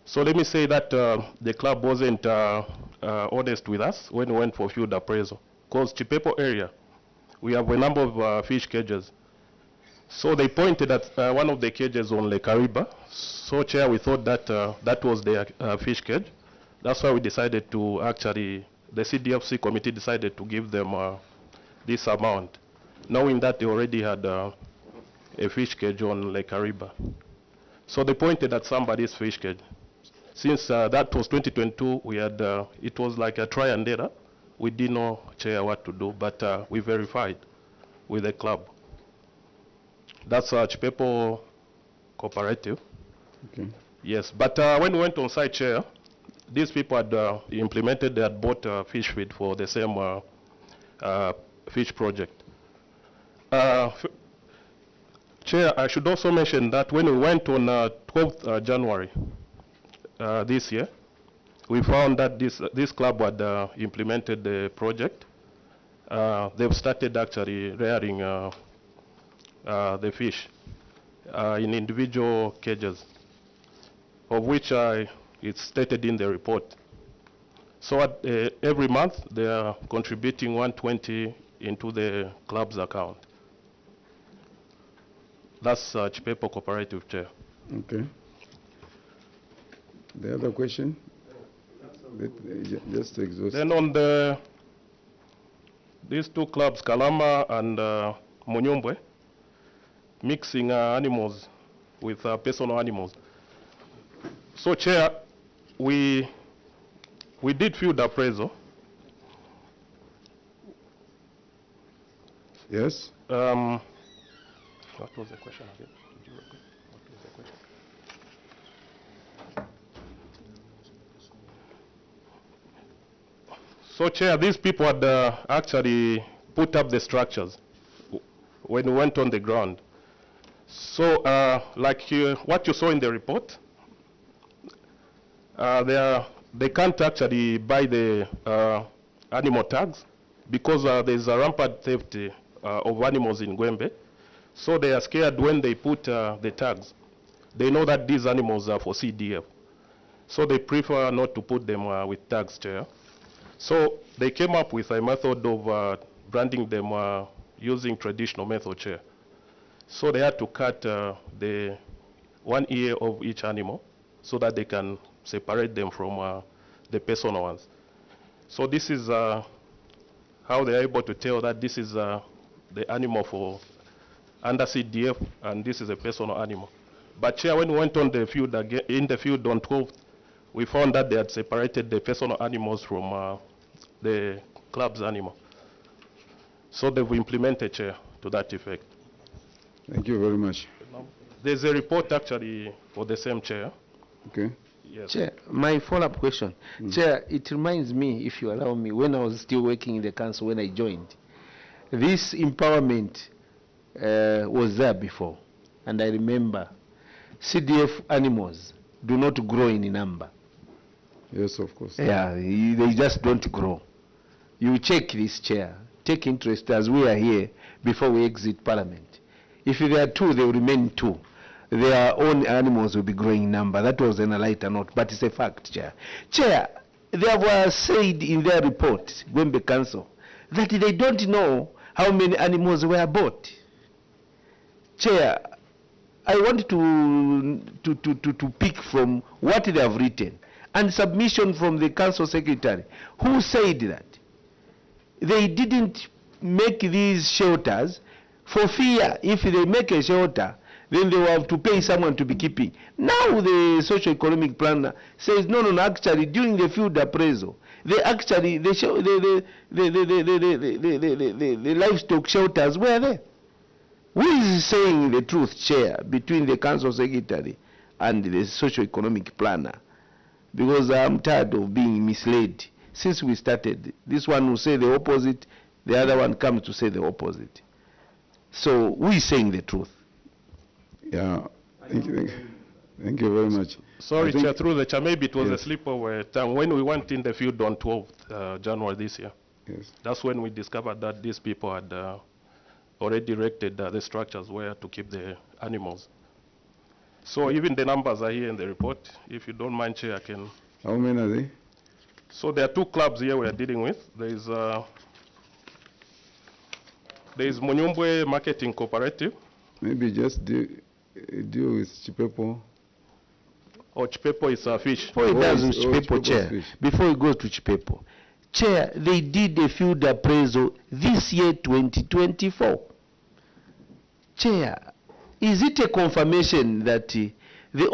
So let me say that the club wasn't honest with us when we went for field appraisal. Because Chipepo area, we have a number of fish cages. So they pointed at one of the cages on Lake Kariba. So, Chair, we thought that that was their fish cage. That's why we decided to actually, the CDFC committee decided to give them this amount, knowing that they already had a fish cage on Lake Kariba. So they pointed at somebody's fish cage. Since that was 2022, we had, it was like a try and error. We didn't know, Chair, what to do, but we verified with the club. That's Chipepo Cooperative. Okay. Yes, but when we went on site, Chair, these people had implemented, they had bought fish feed for the same fish project. Chair, I should also mention that when we went on 12th January this year, we found that this club had implemented the project. They've started actually rearing the fish in individual cages, of which it's stated in the report. So every month they are contributing 120 into the club's account. That's Chipepo Cooperative, Chair. Okay. The other question? Just to exhaust. Then on these two clubs, Kalama and Monyumbwe, mixing animals with personal animals. So, Chair, we did field appraisal. Yes? What was the question again? Did you repeat? What was the question? So, Chair, these people had actually put up the structures when we went on the ground. So, like what you saw in the report, they can't actually buy the animal tags because there's a rampant theft of animals in Gwembe. So they are scared when they put the tags. They know that these animals are for CDF. So they prefer not to put them with tags, Chair. So they came up with a method of branding them using traditional method, Chair. So they had to cut the 1 ear of each animal so that they can separate them from the personal ones. So this is how they are able to tell that this is the animal for under CDF and this is a personal animal. But, Chair, when we went on the field again, in the field on 12th, we found that they had separated the personal animals from the club's animal. So they've implemented, Chair, to that effect. Thank you very much. There's a report actually for the same, Chair. Okay. Yes. Chair, my follow-up question. Chair, it reminds me, if you allow me, when I was still working in the council, when I joined, this empowerment was there before. And I remember CDF animals do not grow in number. Yes, of course. Yeah, they just don't grow. You check this, Chair. Take interest as we are here before we exit Parliament. If there are two, they will remain two. Their own animals will be growing in number. That was in a lighter note, but it's a fact, Chair. Chair, they were said in their report, Gwembe Council, that they don't know how many animals were bought. Chair, I want to pick from what they have written and submission from the council secretary, who said that they didn't make these shelters for fear if they make a shelter, then they will have to pay someone to be keeping. Now the socio-economic planner says, no, actually during the field appraisal, they actually, the livestock shelters were there. Who is saying the truth, Chair, between the council secretary and the socio-economic planner? Because I'm tired of being misled. Since we started, this one will say the opposite, the other one comes to say the opposite. So who is saying the truth? Yeah, thank you very much. Sorry, Chair, through the Chair, maybe it was a slip of tongue. When we went in the field on 12th January this year, that's when we discovered that these people had already erected the structures where to keep the animals. So even the numbers are here in the report. If you don't mind, Chair, I can... How many are they? So there are two clubs here we are dealing with. There is Munyumbwe Marketing Cooperative. Maybe just deal with Chipepo. Oh, Chipepo is a fish. Before he does with Chipepo, Chair, before he goes to Chipepo, Chair, they did a field appraisal this year, 2024. Chair, is it a confirmation that the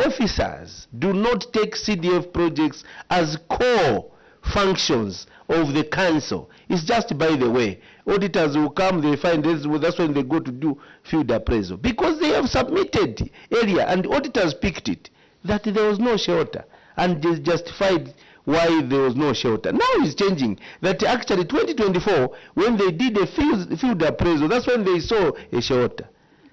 officers do not take CDF projects as core functions of the council? It's just by the way. Auditors will come, they find this, that's when they go to do field appraisal. Because they have submitted area and auditors picked it, that there was no shelter. And they justified why there was no shelter. Now it's changing. That actually 2024, when they did a field appraisal, that's when they saw a shelter.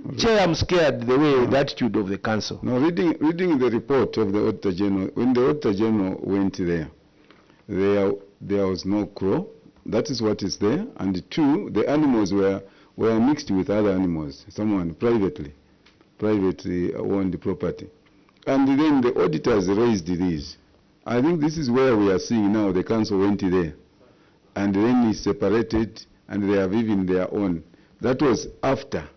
Okay. Chair, I'm scared the way, the attitude of the council. No, reading the report of the Auditor General, when the Auditor General went there was no crow. That is what is there. And two, the animals were mixed with other animals, someone privately owned the property. And then the auditors raised these. I think this is where we are seeing now the council went there. And then it's separated and they have even their own. That was after.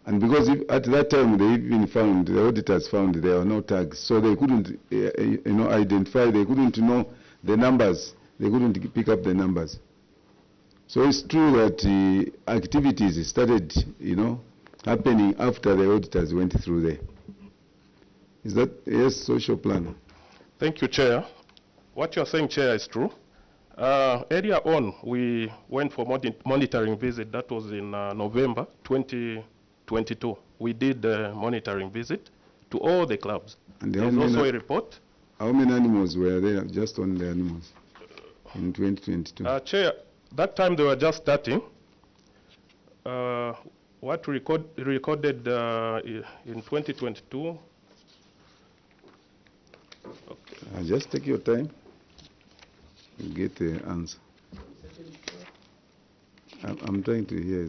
And because at that time they even found, the auditors found there were no tags. So they couldn't identify, they couldn't know the numbers. They couldn't pick up the numbers. So it's true that activities started, happening after the auditors went through there. Is that, yes, social planner? Thank you, Chair. What you're saying, Chair, is true. Earlier on, we went for monitoring visit. That was in November 2022. We did a monitoring visit to all the clubs. And there's also a report. How many animals were there, just on the animals, in 2022? Chair, that time they were just starting. What we recorded in 2022. Okay. Just take your time. You get the answer. I'm trying to hear.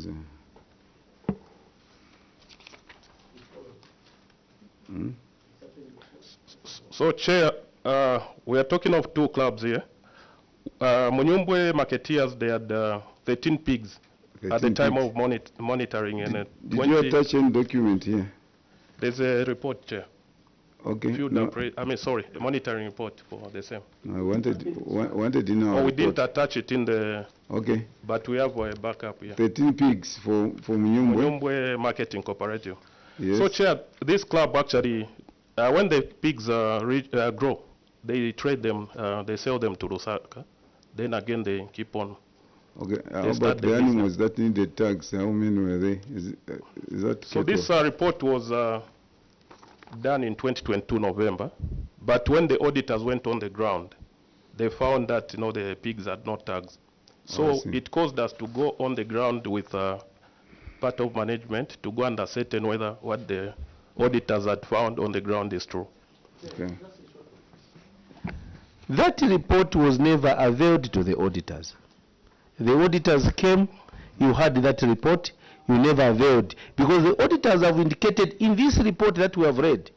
So, Chair, we are talking of two clubs here. Munyumbwe Marketeers, they had 13 pigs 13 at the time pigs. Of monitoring. Did you attach any document here? There's a report, Chair. Okay. A monitoring report for the same. I wanted in our we report. didn't attach it in the... Okay. But we have a backup here. 13 pigs for Munyumbwe? Munyumbwe Marketing Cooperative. Yes. So, Chair, this club actually, when the pigs grow, they trade them, they sell them to Lusaka. Then again, they keep on Okay, how They start about the the business. animals that needed tags? How many were they? Is that So cattle? this report was done in 2022 November, but when the auditors went on the ground, they found that the pigs had no tags. So see. it caused us to go on the ground with part of management to go and ascertain whether what the auditors had found on the ground is true. Okay. That report was never availed to the auditors. The auditors came, you had that report, you never availed. Because the auditors have indicated in this report that we have read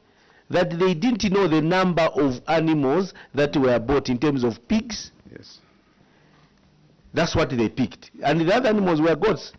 that they didn't know the number of animals that were bought in terms of pigs. Yes. That's what they picked. And the other animals were goats,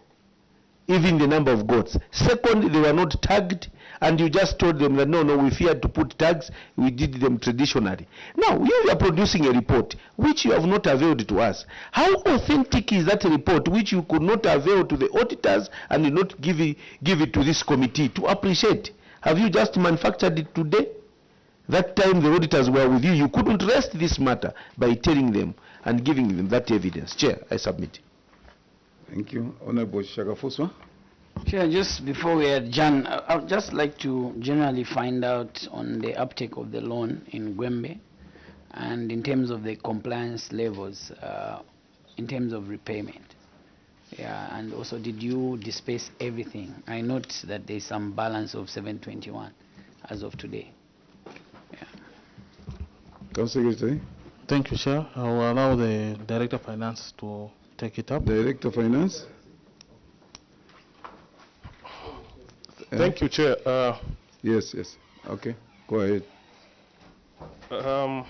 even the number of goats. Second, they were not tagged, and you just told them that no, we feared to put tags, we did them traditionally. Now, you are producing a report which you have not availed to us. How authentic is that report which you could not avail to the auditors and did not give it to this committee to appreciate? Have you just manufactured it today? That time the auditors were with you, you couldn't rest this matter by telling them and giving them that evidence. Chair, I submit. Thank you. Honorable Shakafuswa. Chair, just before we adjourn, I would just like to generally find out on the uptake of the loan in Gwembe and in terms of the compliance levels, in terms of repayment. Yeah, and also did you disperse everything? I note that there's some balance of 721 as of today. Council Secretary. Thank you, Chair. I will allow the Director of Finance to take it up. Director of Finance. Thank you, Chair. Yes. Okay, go ahead. The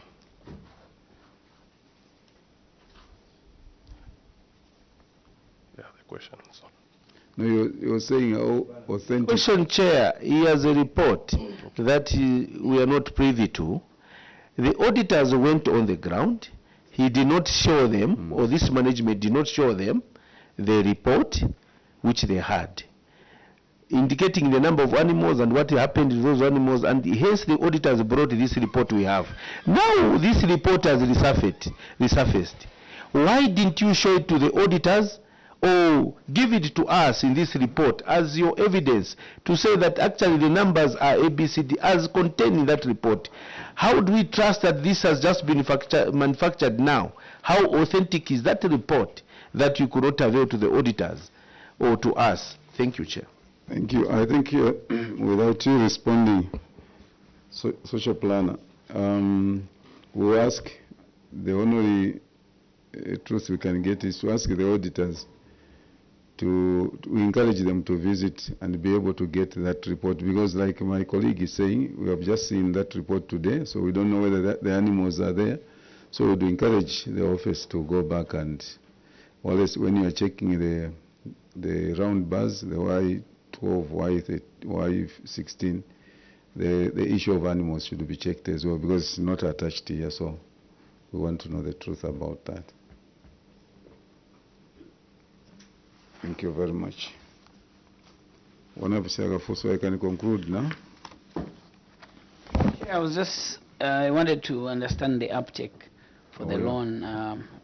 question. No, you were saying how authentic. Question, Chair, he has a report that we are not privy to. The auditors went on the ground. He did not show them, or this management did not show them, the report which they had, indicating the number of animals and what happened to those animals, and hence the auditors brought this report we have. Now this report has resurfaced. Why didn't you show it to the auditors or give it to us in this report as your evidence to say that actually the numbers are ABCD as contained in that report? How do we trust that this has just been manufactured now? How authentic is that report that you could not avail to the auditors or to us? Thank you, Chair. Thank you. I think without you responding, social planner, we'll ask the only truth we can get is to ask the auditors to encourage them to visit and be able to get that report, because like my colleague is saying, we have just seen that report today, so we don't know whether the animals are there. So we would encourage the office to go back and, always when you are checking the round bars, the Y12, Y16, the issue of animals should be checked as well, because it's not attached here, so we want to know the truth about that. Thank you very much. So I can conclude now. I wanted to understand the uptake for the loan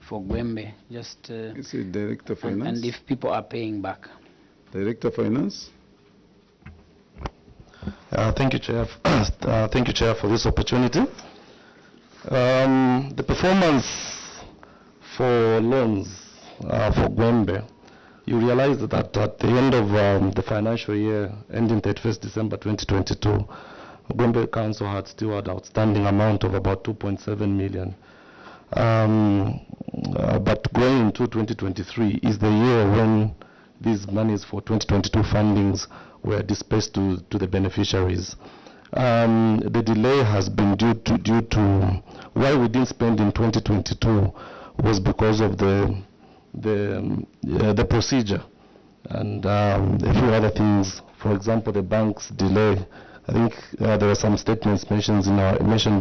for Gwembe. Just Is it Director of Finance? and if people are paying back. Director of Finance? Thank you, Chair. Thank you, Chair, for this opportunity. The performance for loans for Gwembe, you realize that at the end of the financial year ending 31st December 2022, Gwembe Council had still had outstanding amount of about 2.7 million. But going into 2023 is the year when these monies for 2022 fundings were dispersed to the beneficiaries. The delay has been due to why we didn't spend in 2022 was because of the procedure and a few other things. For example, the bank's delay. I think there were some statements mentioned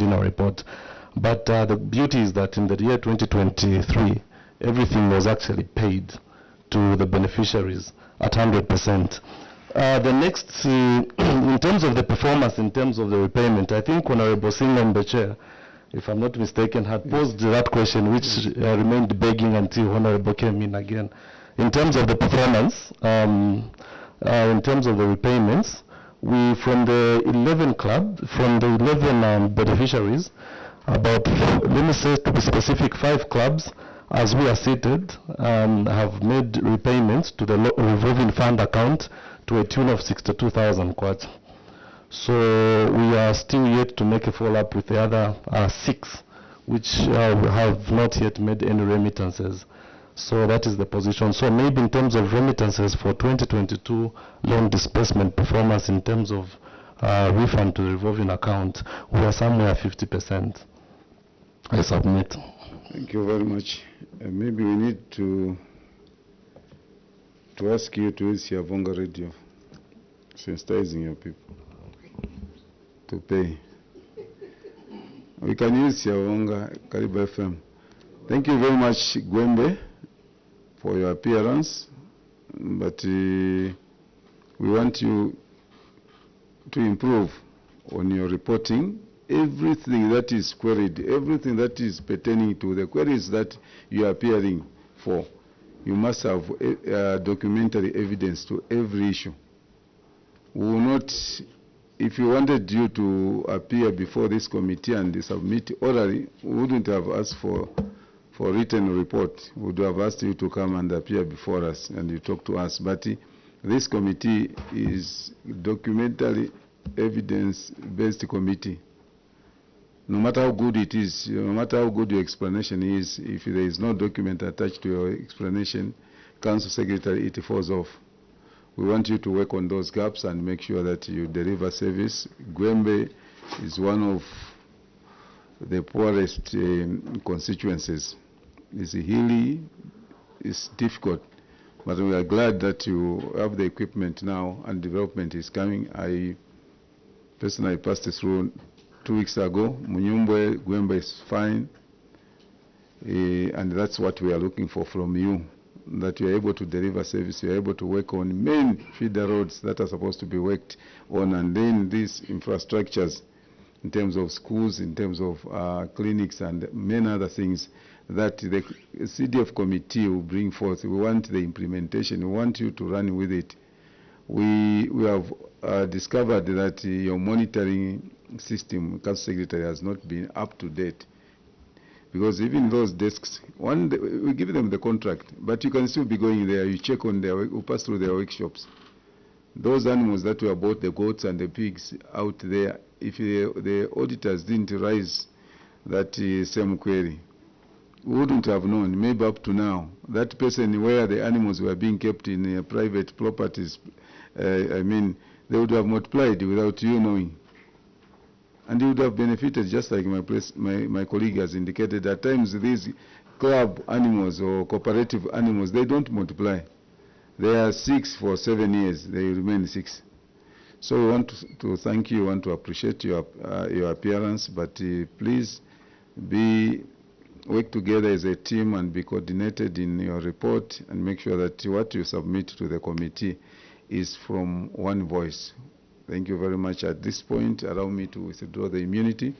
in our report. But the beauty is that in the year 2023, everything was actually paid to the beneficiaries at 100%. The next, in terms of the performance, in terms of the repayment, I think Honorable Singa Chair if I'm not mistaken, had posed that question, which remained begging until Honorable came in again. In terms of the performance, in terms of the repayments, we, from the 11 beneficiaries, about, let me say to be specific, 5 clubs, as we are seated, have made repayments to the revolving fund account to a tune of 62,000 kwacha. So we are still yet to make a follow-up with the other 6, which have not yet made any remittances. So that is the position. So maybe in terms of remittances for 2022 loan disbursement performance, in terms of refund to the revolving account, we are somewhere 50%. I submit. Thank you very much. Maybe we need to ask you to use your Vonga radio, sensitizing your people to pay. We can use your Vonga Kariba FM. Thank you very much, Gwembe, for your appearance. But we want you to improve on your reporting. Everything that is queried, everything that is pertaining to the queries that you are appearing for, you must have documentary evidence to every issue. We will not, if you wanted you to appear before this committee and submit orally, we wouldn't have asked for written report. We would have asked you to come and appear before us and you talk to us. But this committee is documentary evidence-based committee. No matter how good it is, no matter how good your explanation is, if there is no document attached to your explanation, Council Secretary, it falls off. We want you to work on those gaps and make sure that you deliver service. Gwembe is one of the poorest constituencies. It's hilly, it's difficult, but we are glad that you have the equipment now and development is coming. I personally passed through 2 weeks ago. Munyumbwe, Gwembe is fine, and that's what we are looking for from you, that you are able to deliver service, you are able to work on main feeder roads that are supposed to be worked on, and then these infrastructures in terms of schools, in terms of clinics and many other things that the CDF committee will bring forth. We want the implementation, we want you to run with it. We have discovered that your monitoring system, Council Secretary, has not been up to date. Because even those desks, we give them the contract, but you can still be going there, you check on their, you pass through their workshops. Those animals that were bought, the goats and the pigs out there, if the auditors didn't raise that same query, we wouldn't have known, maybe up to now. That person where the animals were being kept in private properties, I mean, they would have multiplied without you knowing. And you would have benefited, just like my colleague has indicated. At times, these club animals or cooperative animals, they don't multiply. They are 6 for 7 years. They remain 6. So we want to thank you, we want to appreciate your appearance, but please work together as a team and be coordinated in your report and make sure that what you submit to the committee is from one voice. Thank you very much. At this point, allow me to withdraw the immunity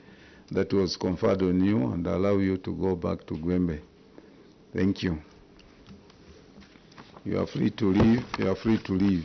that was conferred on you and allow you to go back to Gwembe. Thank you. You are free to leave. You are free to leave.